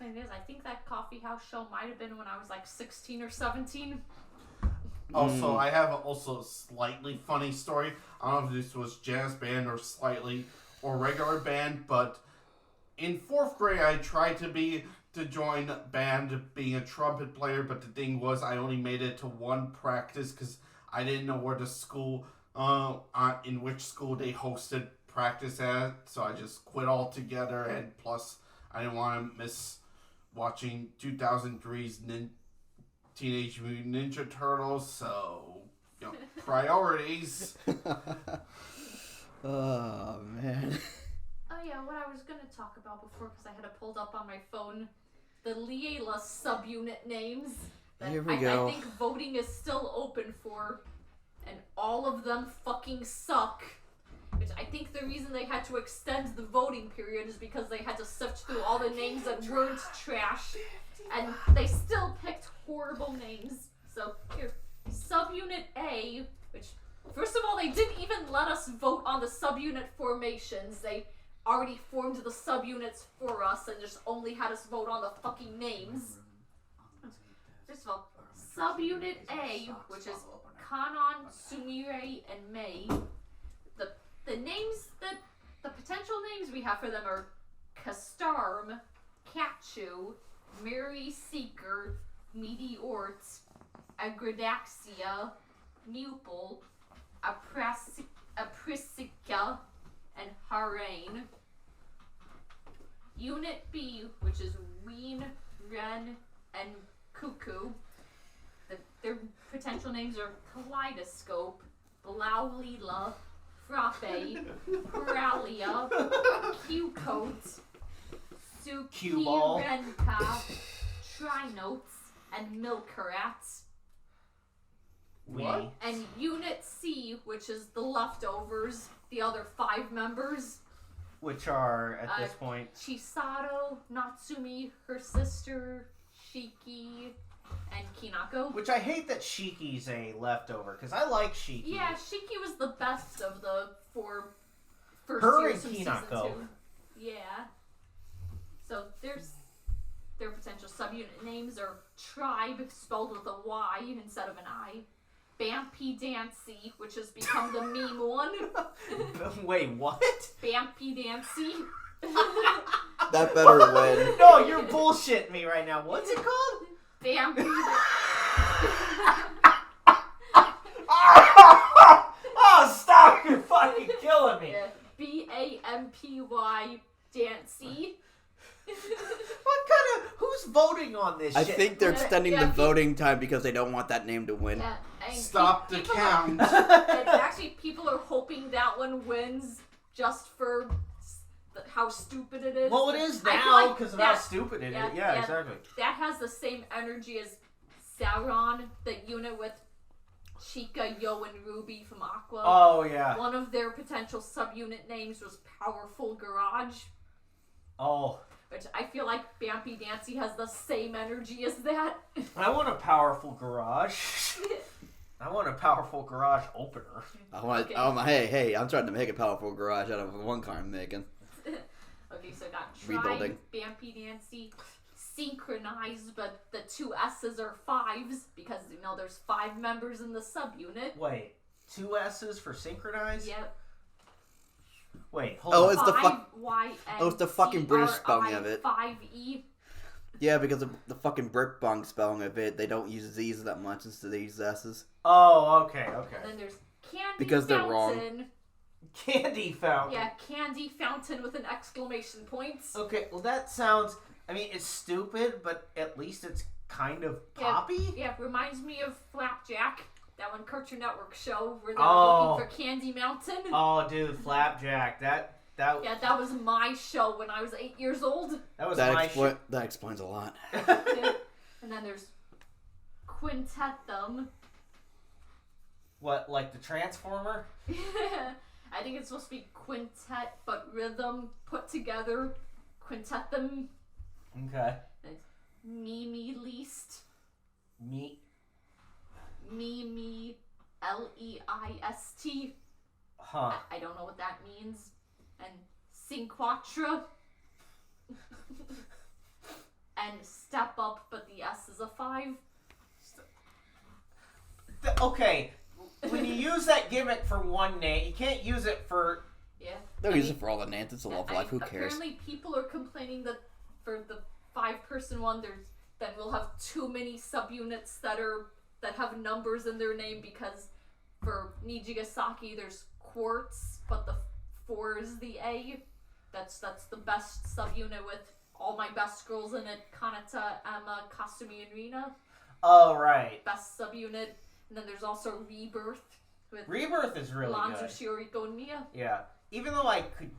I think that coffee house show might have been when I was like 16 or 17. Also, I have a slightly funny story. I don't know if this was jazz band or regular band, but in 4th grade I tried to join band being a trumpet player, but the thing was I only made it to one practice because I didn't know where the school, in which school they hosted practice at, so I just quit altogether, and plus I didn't want to miss watching 2003's Teenage Mutant Ninja Turtles, so, priorities. Oh, man. Oh yeah, what I was gonna talk about before, because I had it pulled up on my phone, the Liela subunit names. That Here we go. I think voting is still open for, and all of them fucking suck. Which I think the reason they had to extend the voting period is because they had to sift through all the names that weren't trash, and they still picked horrible names. So here, subunit A, which first of all they didn't even let us vote on the subunit formations. They already formed the subunits for us and just only had us vote on the fucking names. First of all, subunit A, which is Kanon, Sumire, and Mei. The names that the potential names we have for them are Kastarm, Kachu, Mary Seeker, Meteort, Agradaxia, Mupel, Aprisica, and Harain. Unit B, which is Ween, Ren, and Cuckoo. Their potential names are Kaleidoscope, Blaulila, Frappe, Paralia, Q-Coat, Cue-ball. Sukirenka, Trinotes, and Milkarats. What? And Unit C, which is the leftovers, the other 5 members. Which are, at this point... Chisato, Natsumi, her sister, Shiki, and Kinako. Which I hate that Shiki's a leftover, because I like Shiki. Yeah, Shiki was the best of the 4 first Her years and of Kinako. Season 2. Yeah. So their potential subunit names are Tribe, spelled with a Y instead of an I. Bampy Dancy, which has become the meme one. Wait, what? Bampy Dancy. That better win. No, you're bullshitting me right now. What's it called? Bambi. Oh, stop! You're fucking killing me. Yeah. BAMPY Dancy. What kind of... Who's voting on this I shit? think they're extending Yeah, the voting time because they don't want that name to win. Yeah, and Stop the people count. and actually, people are hoping that one wins just for how stupid it is. Well, it is I feel now like because of how that- stupid it is. yeah, Yeah, yeah. exactly. That has the same energy as Sauron, the unit with Chica, Yo, and Ruby from Aqua. Oh, yeah. One of their potential subunit names was Powerful Garage, Oh. which I feel like Bambi Dancy has the same energy as that. I want a powerful garage. I want a powerful garage opener. I want. Okay. Hey! I'm trying to make a powerful garage out of the one car I'm making. Okay, so I got Rebuilding. Bambi Dancy, synchronized, but the two S's are 5s because there's 5 members in the subunit. Wait, 2 S's for synchronized? Yep. Wait, hold Oh, on. it's the fuck. 5YN. Oh, it's the fucking British spelling of it. 5E. Yeah, because of the fucking brick bunk spelling of it, they don't use Z's that much instead they use S's. Oh, okay. And then there's Candy Because they're Fountain. wrong. Candy fountain. Yeah, Candy Fountain with an exclamation point. Okay, well that sounds... I mean, it's stupid, but at least it's kind of Yeah. poppy? Yeah, reminds me of Flapjack, that one Cartoon Network show where they were Oh. looking for Candy Mountain. Oh, dude, Flapjack. That Yeah, that was my show when I was 8 years old. was my shit. That explains a lot. Yeah. And then there's Quintetum. What, like the Transformer? I think it's supposed to be quintet, but rhythm put together. Quintetum. Okay. Mimi Least. Me. Mimi Leist. Huh. I don't know what that means. And Cinquatra. And Step Up, but the S is a 5. Okay, when you use that gimmick for one name, you can't use it for... Yeah. They'll use it for all the names. It's a love life. Who cares? Apparently people are complaining that for the 5-person one, then we'll have too many subunits that have numbers in their name because for Nijigasaki there's Quartz, but the 4 is the A. That's the best subunit with all my best girls in it. Kanata, Emma, Kasumi, and Rina. Oh, right. Best subunit. And then there's also Rebirth with Rebirth is really Lanzu, good. Shioriko, and Mia. Yeah. Even though I could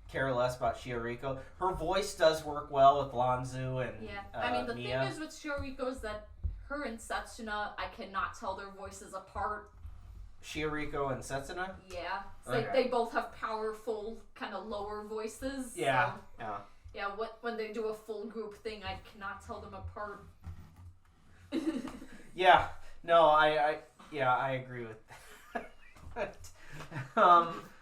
care less about Shioriko, her voice does work well with Lanzu and Yeah, I mean, the Mia. thing is with Shioriko is that her and Setsuna, I cannot tell their voices apart. Shioriko and Setsuna? Yeah. It's Okay. like they both have powerful, kind of lower voices. Yeah. So, Yeah. yeah, when they do a full group thing, I cannot tell them apart. Yeah. No, I agree with that.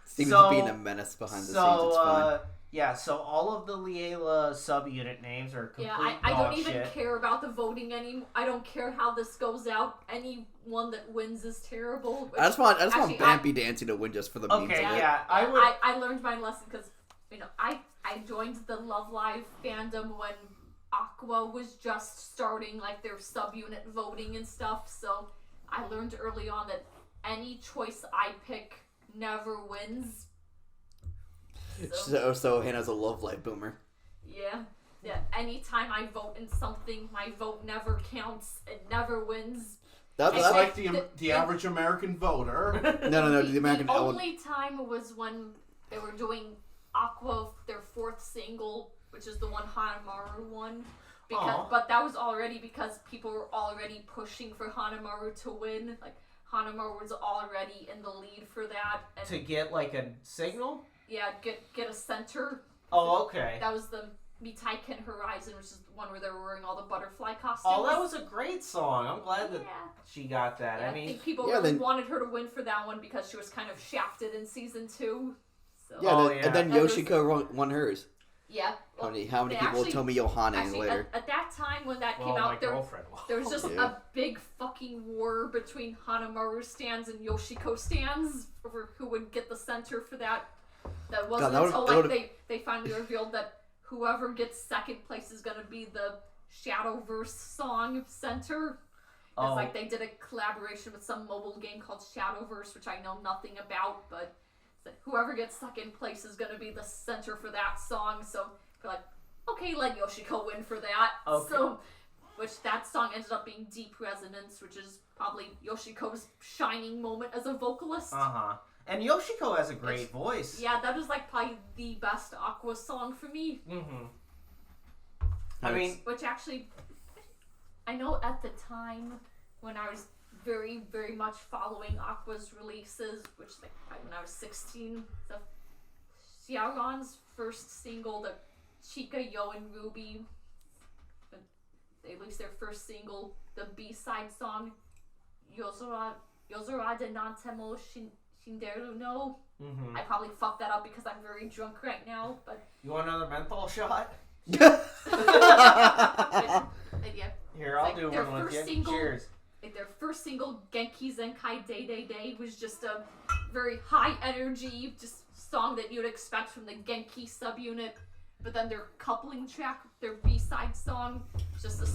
Seems so, to be a menace behind the scenes. so, It's fine. yeah, so all of the Liela subunit names are complete Yeah, I dog don't even shit. care about the voting anymore. I don't care how this goes out. Anyone that wins is terrible. I just want actually, Bambi Dancy to win just for the memes Okay, of it. yeah, I would... I learned my lesson because, I joined the Love Live fandom when Aqua was just starting, like, their subunit voting and stuff, so I learned early on that any choice I pick never wins. So Hannah's a love life boomer. Yeah. Anytime I vote in something, my vote never counts. It never wins. That's Just like the- the average American voter. no. The American The only time was when they were doing Aqua, their 4th single, which is the one Hanamaru won. But that was already because people were already pushing for Hanamaru to win. Like, Hanamaru was already in the lead for that. And To get, like, a signal? yeah, get a center. Oh, okay. That was the Mitaiken Horizon, which is the one where they were wearing all the butterfly costumes. Oh, that was a great song. I'm glad that she got that. Yeah, I mean... think people yeah, really then- wanted her to win for that one because she was kind of shafted in season 2. So. Yeah, Oh, and then And there's- Yoshiko won hers. Yeah. How many they people actually- told me Yohane Actually, later? at that time when that Well, came my out, there girlfriend was just Yeah. a big fucking war between Hanamaru stands and Yoshiko stands over who would get the center for that. That wasn't until they finally revealed that whoever gets second place is gonna be the Shadowverse song center. It's like they did a collaboration with some mobile game called Shadowverse, which I know nothing about, but whoever gets second place is gonna be the center for that song. So we're like, okay, let Yoshiko win for that. Okay. So, which that song ended up being Deep Resonance, which is probably Yoshiko's shining moment as a vocalist. And Yoshiko has a great voice. Yeah, that was like probably the best Aqua song for me. I mean, which actually, I know at the time when I was very, very much following Aqua's releases, which like when I was 16, the Xiaoran's first single, the Chica, Yo, and Ruby, they released their first single, the B-side song, Yozora de Nantemo Shinderu no. I probably fucked that up because I'm very drunk right now, but... You want another menthol shot? Yeah. Here, I'll do one with you. Single, Cheers. Like their first single, Genki Zenkai Day Day Day, was just a very high energy, just song that you'd expect from the Genki subunit. But then their coupling track, their B-side song, just a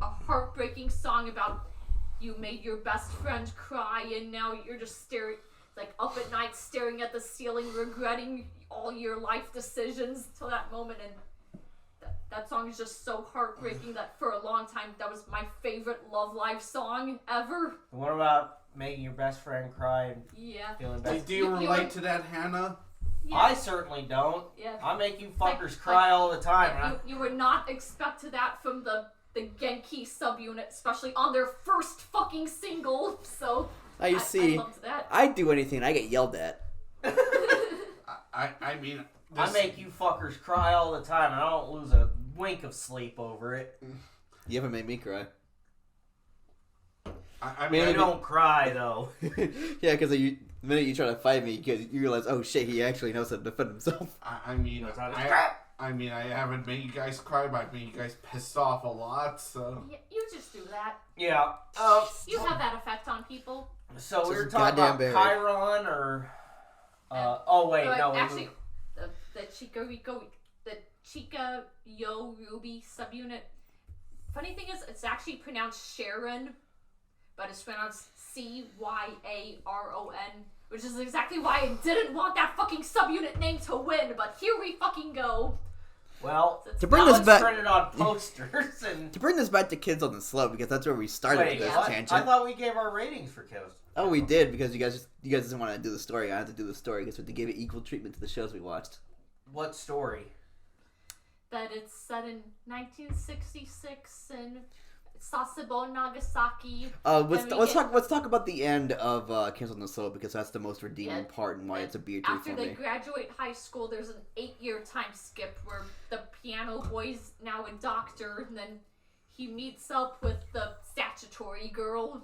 heartbreaking song about you made your best friend cry and now you're just staring, like up at night staring at the ceiling, regretting all your life decisions till that moment. And that song is just so heartbreaking that for a long time that was my favorite Love Live song ever. What about making your best friend cry and feeling bad? Do you relate to that, Hannah? Yeah. I certainly don't. Yeah. I make you fuckers cry all the time. You would not expect that from the Genki subunit, especially on their first fucking single. So I loved that. I do anything, I get yelled at. I mean, I make you fuckers cry all the time, and I don't lose a wink of sleep over it. You haven't made me cry. I mean, you don't cry though. Yeah, because the minute you try to fight me, because you realize, oh shit, he actually knows how to defend himself. I mean, I haven't made you guys cry, but I made you guys pissed off a lot, so... Yeah, you just do that. Yeah. You have that effect on people. So we were talking about Chiron, or... Actually, the Chica Yo Ruby subunit. Funny thing is, it's actually pronounced Sharon, but it's pronounced Cyaron, which is exactly why I didn't want that fucking subunit name to win, but here we fucking go. Well, to bring this back, printed on posters and to bring this back to Kids on the Slope, because that's where we started this tangent. I thought we gave our ratings for Kids. Oh, we did, because you guys didn't want to do the story. I had to do the story because we had to give it equal treatment to the shows we watched. What story? That it's set in 1966 in Sasebo, Nagasaki. Let's talk about the end of Kids on the Slope, because that's the most redeeming part and why it's a beer treat for me. After they graduate high school, there's an 8-year time skip where the piano boy's now a doctor, and then he meets up with the statutory girl.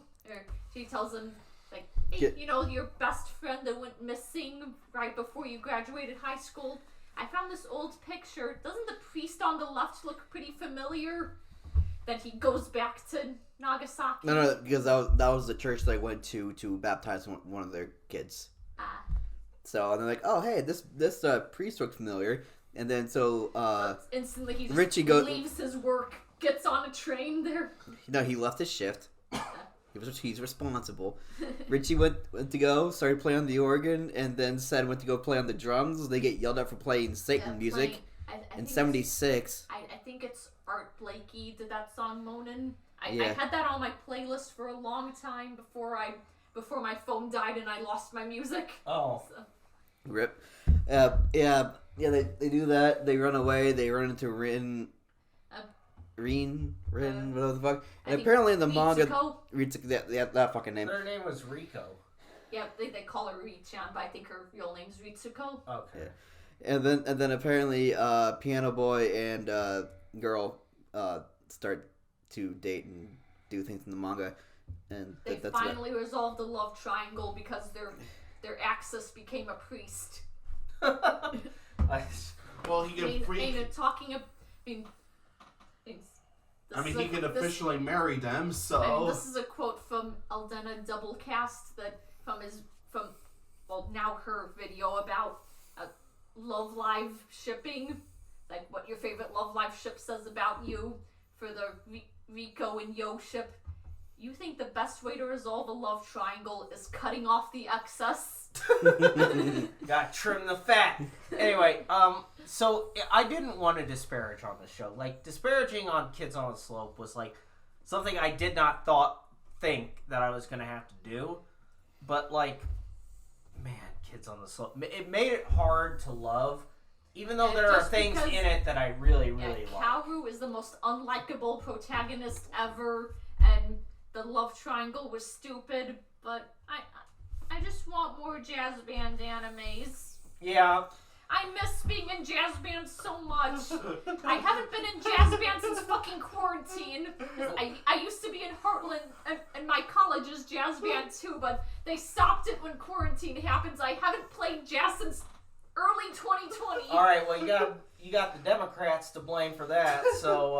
She tells him, like, hey, your best friend that went missing right before you graduated high school. I found this old picture. Doesn't the priest on the left look pretty familiar? Then he goes back to Nagasaki. No, because that was the church they went to baptize one of their kids. So and they're like, oh hey, this priest looks familiar, and then instantly he just Richie leaves his work, gets on a train there. No, he left his shift. He's responsible. Richie went to go, started playing on the organ, and then said went to go play on the drums. They get yelled at for playing Satan music in '76. I think it's Art Blakey did that song "Moanin'." I had that on my playlist for a long time before my phone died and I lost my music. Oh. So. Rip. They do that. They run away. They run into Rin, whatever the fuck. And apparently in the manga, that fucking name. Her name was Riko. Yeah, they call her Ri-chan, but I think her real name's Ritsuko. Okay. Yeah. And then apparently Piano Boy and girl start to date and do things in the manga, and they finally resolved the love triangle because their axis became a priest. Well, he can he can officially marry them, so... this is a quote from Aldena Doublecast that from now her video about Love Live shipping, like what your favorite Love Live ship says about you for the Rico and Yo ship. You think the best way to resolve a love triangle is cutting off the excess? Gotta trim the fat. Anyway, so I didn't want to disparage on the show. Like, disparaging on Kids on the Slope was like something I did not think that I was gonna have to do. But like, man, Kids on the Slope, it made it hard to love, even though there are things in it that I really like. Kaoru is the most unlikable protagonist ever, and the love triangle was stupid, but I just want more jazz band animes. Yeah. I miss being in jazz bands so much. I haven't been in jazz band since fucking quarantine. I used to be in Heartland and my college's jazz band too, but they stopped it when quarantine happens. I haven't played jazz since early 2020. All right, well you got the Democrats to blame for that. So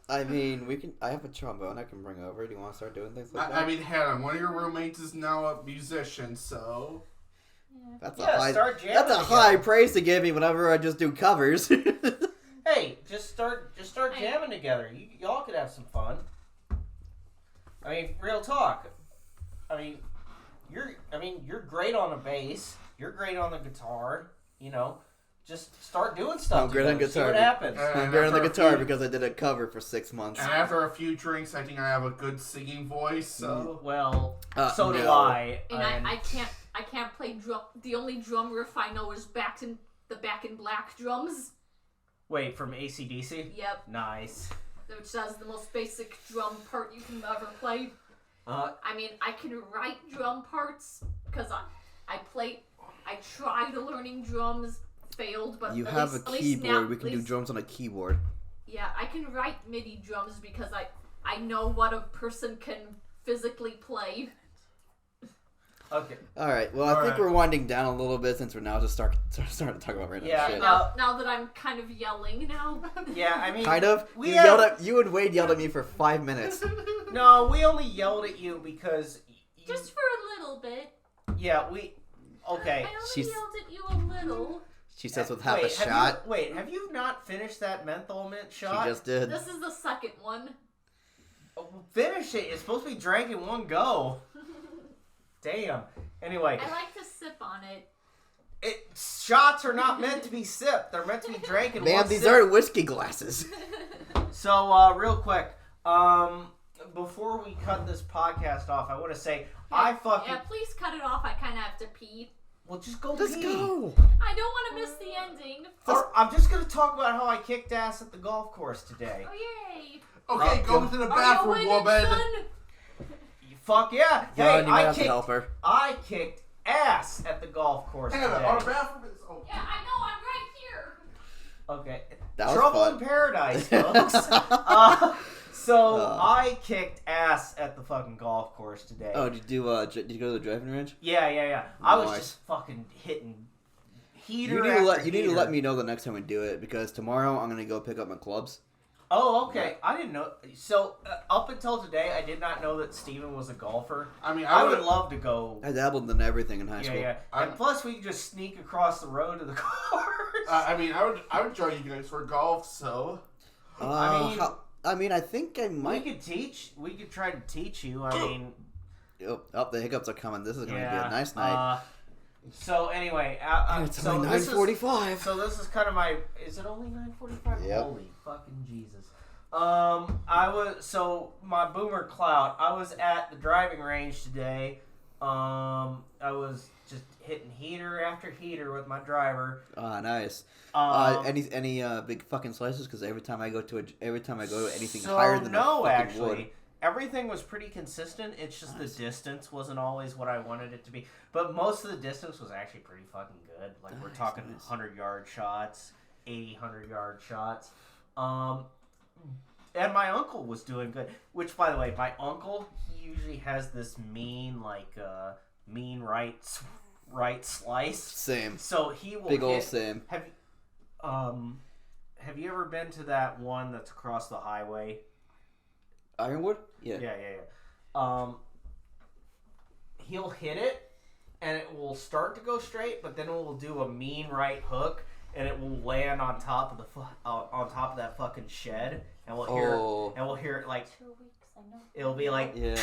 I mean, I have a trombone I can bring over. Do you want to start doing things like that? I mean, Hannah, one of your roommates is now a musician, so That's start jamming That's a together. high praise to give me whenever I just do covers. Hey, just start jamming together. Y'all could have some fun. I mean, real talk. I mean, you're great on the bass. You're great on the guitar. You know, just start doing stuff. I'm great on together, see guitar. what happens. I'm great on the guitar because I did a cover for 6 months. and after a few drinks, I think I have a good singing voice. So Well, so do no. I. And I can't play drum. The only drum riff I know is Back in Black drums. Wait, from AC/DC? Yep, Nice. which has the most basic drum part you can ever play. I mean, I can write drum parts because I tried learning drums, failed, but You at have least, a at least keyboard. now- We can at do least- drums on a keyboard. Yeah, I can write MIDI drums because I know what a person can physically play. Okay. All right. Well, I think we're winding down a little bit since we're now just starting to talk about random Yeah, shit. Now that I'm kind of yelling now. Yeah, I mean... Kind of. We You and Wade yelled at me for 5 minutes. No, we only yelled at you because... Just for a little bit. Yeah, we... Okay. I only She's- yelled at you a little. She says with half a Wait, shot. have you not finished that menthol mint She shot? just did. This is the second one. Finish it. It's supposed to be drank in one go. Damn. Anyway, I like to sip on it. shots are not meant to be sipped. They're meant to be drank in Man, one these sip. aren't whiskey glasses. So, real quick, before we cut this podcast off, I want to say, Yeah, please cut it off. I kind of have to pee. Well, just go Let's pee. go. I don't want to miss the ending. I'm just going to talk about how I kicked ass at the golf course today. Oh, yay. okay, go to the Are you bathroom, winning, woman. son? Fuck yeah. John, Hey, you might have to help her. I kicked ass at the golf course Hannah, today. our bathroom is open. Yeah, I know. I'm right here. Okay. That was Trouble fun. in Paradise, folks. I kicked ass at the fucking golf course today. Oh, did you go to the driving range? Yeah. I was Nice. just fucking hitting heater You need after to heater. let me know the next time we do it because tomorrow I'm gonna go pick up my clubs. Oh, okay. I didn't know. So, up until today, I did not know that Steven was a golfer. I mean, I would love to go. I dabbled in everything in high school. Yeah. And plus, we could just sneak across the road to the course. I mean, I would join you guys for golf. So I mean- I think I we might. could teach. We could try to teach you. I mean, Oh, the hiccups are coming. This is gonna be yeah. a nice night. So anyway, It's so only this is 9:45. So this is kind of my. Is it only 9:45? Yep. Holy fucking Jesus! My boomer clout. I was at the driving range today. I was just hitting heater after heater with my driver. Ah, nice. Any big fucking slices? Because every time I go to anything higher than wood. Everything was pretty consistent. It's just the distance wasn't always what I wanted it to be. But most of the distance was actually pretty fucking good. Like, we're talking 100-yard shots, 100-yard shots. And my uncle was doing good. Which, by the way, my uncle, he usually has this mean right slice. Same. So he will Big old same. Have you ever been to that one that's across the highway? Ironwood? Yeah. Yeah. He'll hit it, and it will start to go straight, but then it will do a mean right hook, and it will land on top of that fucking shed, and we'll hear it like 2 weeks, I know. it'll be like Yeah.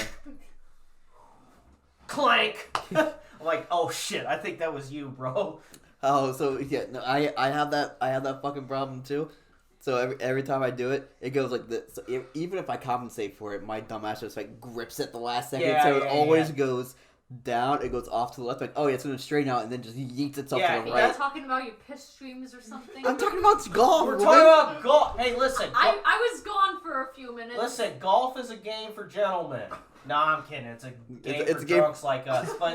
clank. I'm like, oh shit, I think that was you, bro. Oh, so yeah, no, I have that fucking problem too. So every time I do it, it goes like this. So even if I compensate for it, my dumbass just like grips it the last second. Yeah, so it yeah, always goes down. It goes off to the left. Like, oh yeah, it's gonna straighten out, and then just yeets itself Yeah, to the Are right. you talking about your piss streams or something? I'm talking about golf. We're woman. talking about golf. Hey, listen. I was gone for a few minutes. Listen, golf is a game for gentlemen. No, I'm kidding. It's a game it's for a game- drunks like us. But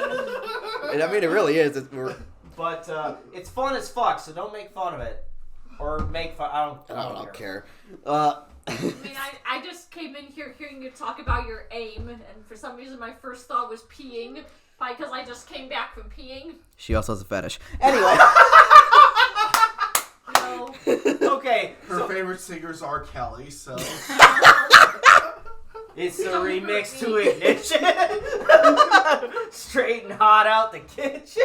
And I mean, it really is. it's fun as fuck. So don't make fun of it, or make fun. I don't care. Uh, I mean, I just came in here hearing you talk about your aim, and for some reason my first thought was peeing, probably because I just came back from peeing. She also has a fetish. Anyway. No. Okay. Her favorite singers are Kelly, so. It's the Don't remix hurt to me. Ignition. Straight and hot out the kitchen.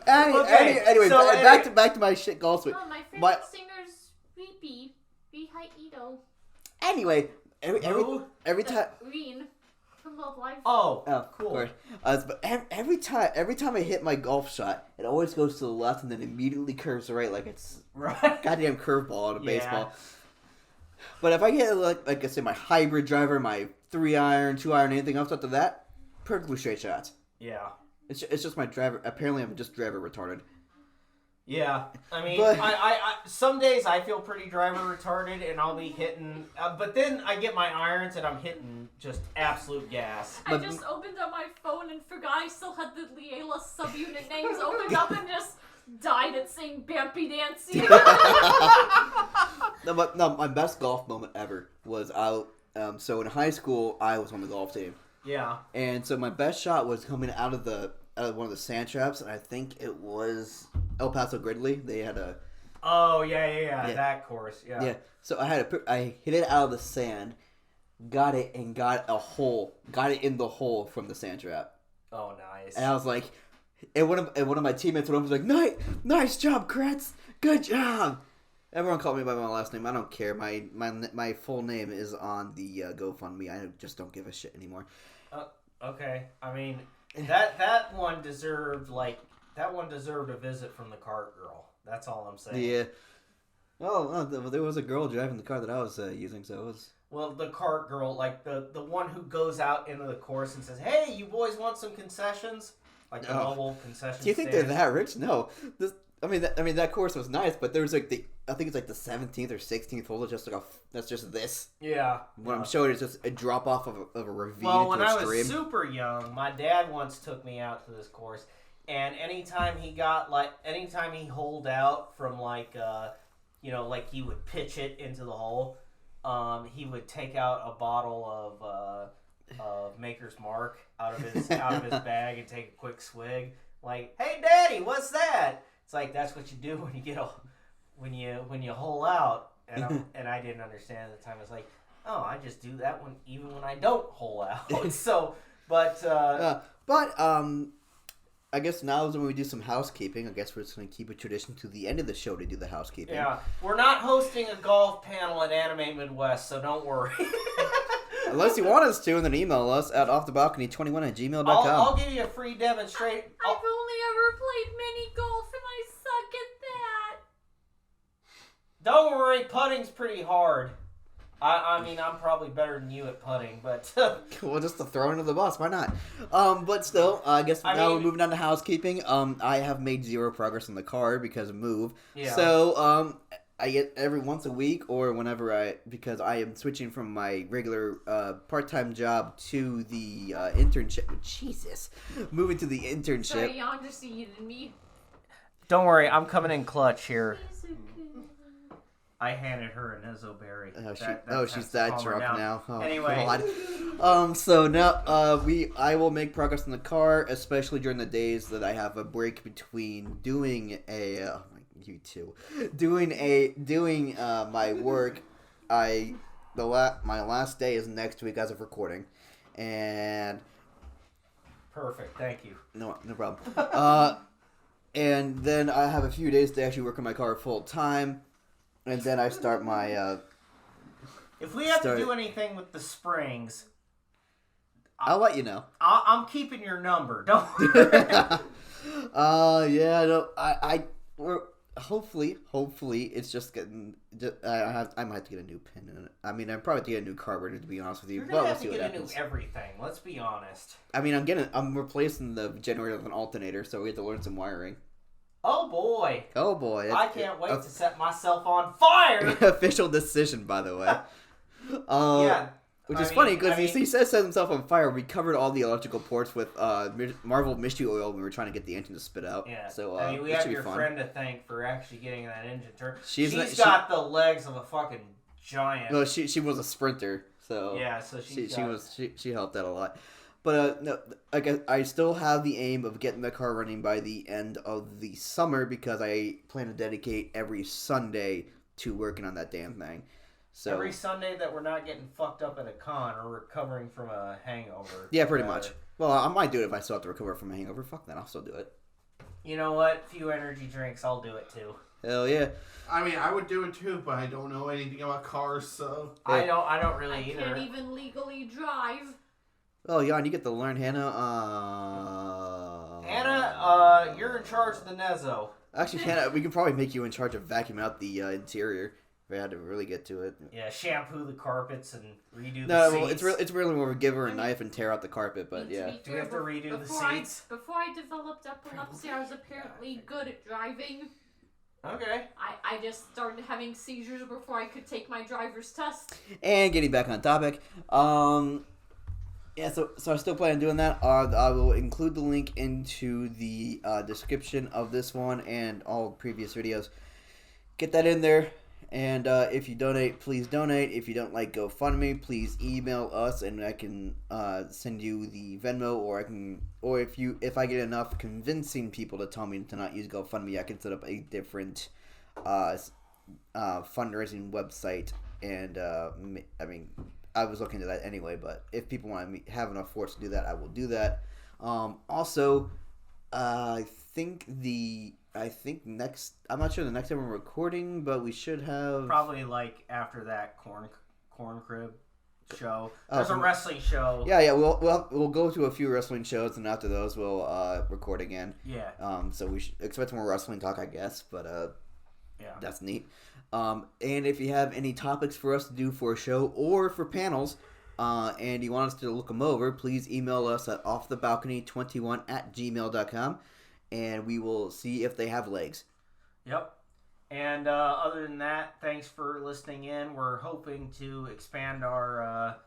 Anyway, so back to my shit golf swing. Oh, my favorite My- singer's Reepy. Rehai Ito. Anyway, every time. Reen from Love Live. Oh, Cool. cool. But every time I hit my golf shot, it always goes to the left and then immediately curves right like it's Right. goddamn curveball on a Yeah. baseball. But if I get like I say my hybrid driver, my 3-iron, 2-iron, anything else after that, perfectly straight shots. Yeah. It's just my driver. Apparently, I'm just driver retarded. Yeah, I mean, But- I some days I feel pretty driver retarded, and I'll be hitting, but then I get my irons and I'm hitting just absolute gas. I just opened up my phone and forgot I still had the Liela subunit names opened up and just died at saying Bampy Dancy. No, my best golf moment ever was out. So in high school, I was on the golf team, Yeah. and so my best shot was coming out of one of the sand traps, and I think it was El Paso Gridley. They had a Oh yeah, that course. Yeah. yeah. So I hit it out of the sand, got it, and got it in the hole from the sand trap. Oh, nice. And I was like, and one of my teammates went over and was like, nice job, Kretz, good job. Everyone called me by my last name. I don't care. My full name is on the GoFundMe. I just don't give a shit anymore. Okay. I mean, that one deserved a visit from the cart girl. That's all I'm saying. Yeah. Oh, there was a girl driving the car that I was using, so it was. Well, the cart girl, like the one who goes out into the course and says, "Hey, you boys want some concessions?" Like the mobile concession. Do you think stand. they're that rich? No. That course was nice, but there was like I think it's like the 17th or 16th hole. That's just this. Yeah. What I'm showing is just a drop off of a ravine Well, when into a I stream. was super young, my dad once took me out to this course, and anytime he holed out from like he would pitch it into the hole, he would take out a bottle of Maker's Mark out of his bag and take a quick swig. Like, hey, Daddy, what's that? It's like that's what you do when you get when you hole out. And I didn't understand at the time. I was like, oh, I just do that one even when I don't hole out. So, but I guess now is when we do some housekeeping. I guess we're just going to keep a tradition to the end of the show to do the housekeeping. yeah, we're not hosting a golf panel at Anime Midwest, so don't worry. Unless you want us to, then email us at offthebalcony21@gmail.com. I'll give you a free demonstration. I've only ever played mini golf and I suck at that. Don't worry, putting's pretty hard. I mean, I'm probably better than you at putting, but Well, just to throw into the bus, why not? But still, I guess now we're moving on to housekeeping. I have made zero progress in the car because of move. Yeah. So, I get every once a week or whenever because I am switching from my regular part-time job to the internship. Jesus. Moving to the internship. Sorry, you understated me. don't worry, I'm coming in clutch here. I handed her an Izzo berry. She's that drunk now. Oh, Anyway. God. So now I will make progress in the car, especially during the days that I have a break between doing my work. My last day is next week as of recording, and Perfect. Thank you. No problem. And then I have a few days to actually work on my car full time, and then I start my. If we have to do anything with the springs, I'll let you know. I'm keeping your number. Don't worry. Yeah, no, we're hopefully it's just getting. I might have to get a new pin in it. I mean, I'm probably have to get a new carburetor, to be honest with you. You're gonna But have we'll see to what get happens. a new everything. Let's be honest. I mean, I'm replacing the generator with an alternator, so we have to learn some wiring. Oh boy. Oh boy! I can't wait to set myself on fire. Official decision, by the way. Yeah. Which is funny because he says set himself on fire. We covered all the electrical ports with Marvel mystery oil when we were trying to get the engine to spit out. Yeah. So I mean, we have your friend to thank for actually getting that engine turned. She's got the legs of a fucking giant. No, she was a sprinter. So yeah, so she helped out a lot. But no, I still have the aim of getting the car running by the end of the summer because I plan to dedicate every Sunday to working on that damn thing. So every Sunday that we're not getting fucked up at a con or recovering from a hangover. Yeah, pretty much. Well, I might do it if I still have to recover from a hangover. Fuck that, I'll still do it. You know what? A few energy drinks, I'll do it too. Hell yeah. I mean, I would do it too, but I don't know anything about cars, so... I don't really either. I can't even legally drive. Oh, Jan, you get to learn, Hannah. Hannah, you're in charge of the Nezzo. Actually, Hannah, we could probably make you in charge of vacuuming out the interior. If I had to really get to it. Yeah, shampoo the carpets and redo the No, seats. well, it's really more give her a knife and tear out the carpet, but yeah. Do we have to redo the seats? Before I developed epilepsy, I was apparently good at driving. Okay. I just started having seizures before I could take my driver's test. And getting back on topic, yeah, so I still plan on doing that. I will include the link into the description of this one and all previous videos. Get that in there. And if you donate, please donate. If you don't like GoFundMe, please email us, and I can send you the Venmo, or if I get enough convincing people to tell me to not use GoFundMe, I can set up a different fundraising website. And I mean, I was looking into that anyway. But if people want to have enough force to do that, I will do that. Also, I think next. I'm not sure the next time we're recording, but we should have probably like after that corn crib show. There's a wrestling show. Yeah. We'll go to a few wrestling shows, and after those, we'll record again. Yeah. So we should expect more wrestling talk, I guess. But yeah, that's neat. And if you have any topics for us to do for a show or for panels, and you want us to look them over, please email us at offthebalcony21@gmail.com. And we will see if they have legs. Yep. And other than that, thanks for listening in. We're hoping to expand our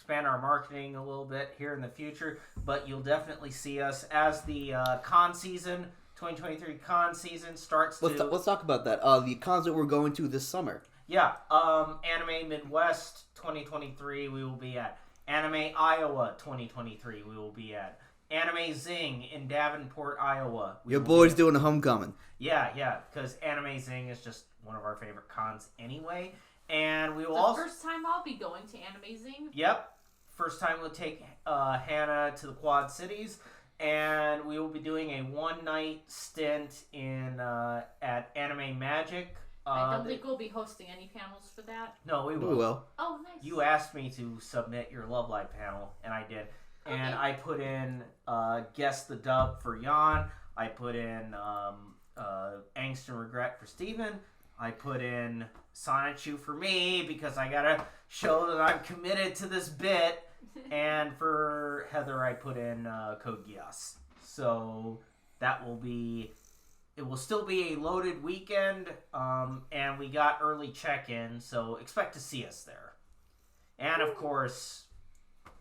marketing a little bit here in the future, but you'll definitely see us as the con season, 2023 con season starts. Let's talk about that. The cons that we're going to this summer. Yeah. Anime Midwest 2023 we will be at. Anime Iowa 2023 we will be at. Anime Zing in Davenport, Iowa. Your boy's doing a homecoming. Yeah, because Anime Zing is just one of our favorite cons anyway. And we will the first time I'll be going to Anime Zing. Yep. First time we'll take Hannah to the Quad Cities. And we will be doing a one-night stint in at Anime Magic. I don't think we'll be hosting any panels for that. No, we will. We will. Oh, nice. You asked me to submit your Love Live panel, and I did. Okay. And I put in Guess the Dub for Jan. I put in Angst and Regret for Steven. I put in Sonichu for me because I gotta show that I'm committed to this bit. And for Heather, I put in Code Geass. So that will be... It will still be a loaded weekend, and we got early check-in, so expect to see us there. And, of course...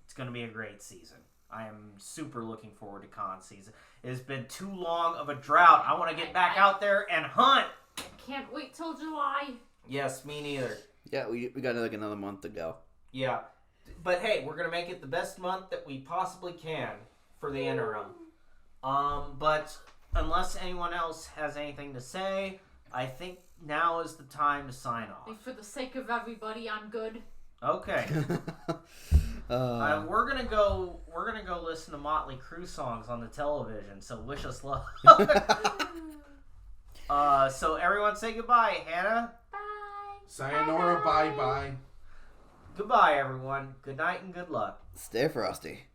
It's going to be a great season. I am super looking forward to con season. It has been too long of a drought. I want to get back out there and hunt. I can't wait till July. Yes, me neither. Yeah, we got like another month to go. Yeah. But hey, we're going to make it the best month that we possibly can for the interim. But unless anyone else has anything to say, I think now is the time to sign off. For the sake of everybody, I'm good. Okay. We're gonna go listen to Motley Crue songs on the television. So wish us luck. So everyone say goodbye. Hannah. Bye. Sayonara. Bye bye. Goodbye, everyone. Good night and good luck. Stay frosty.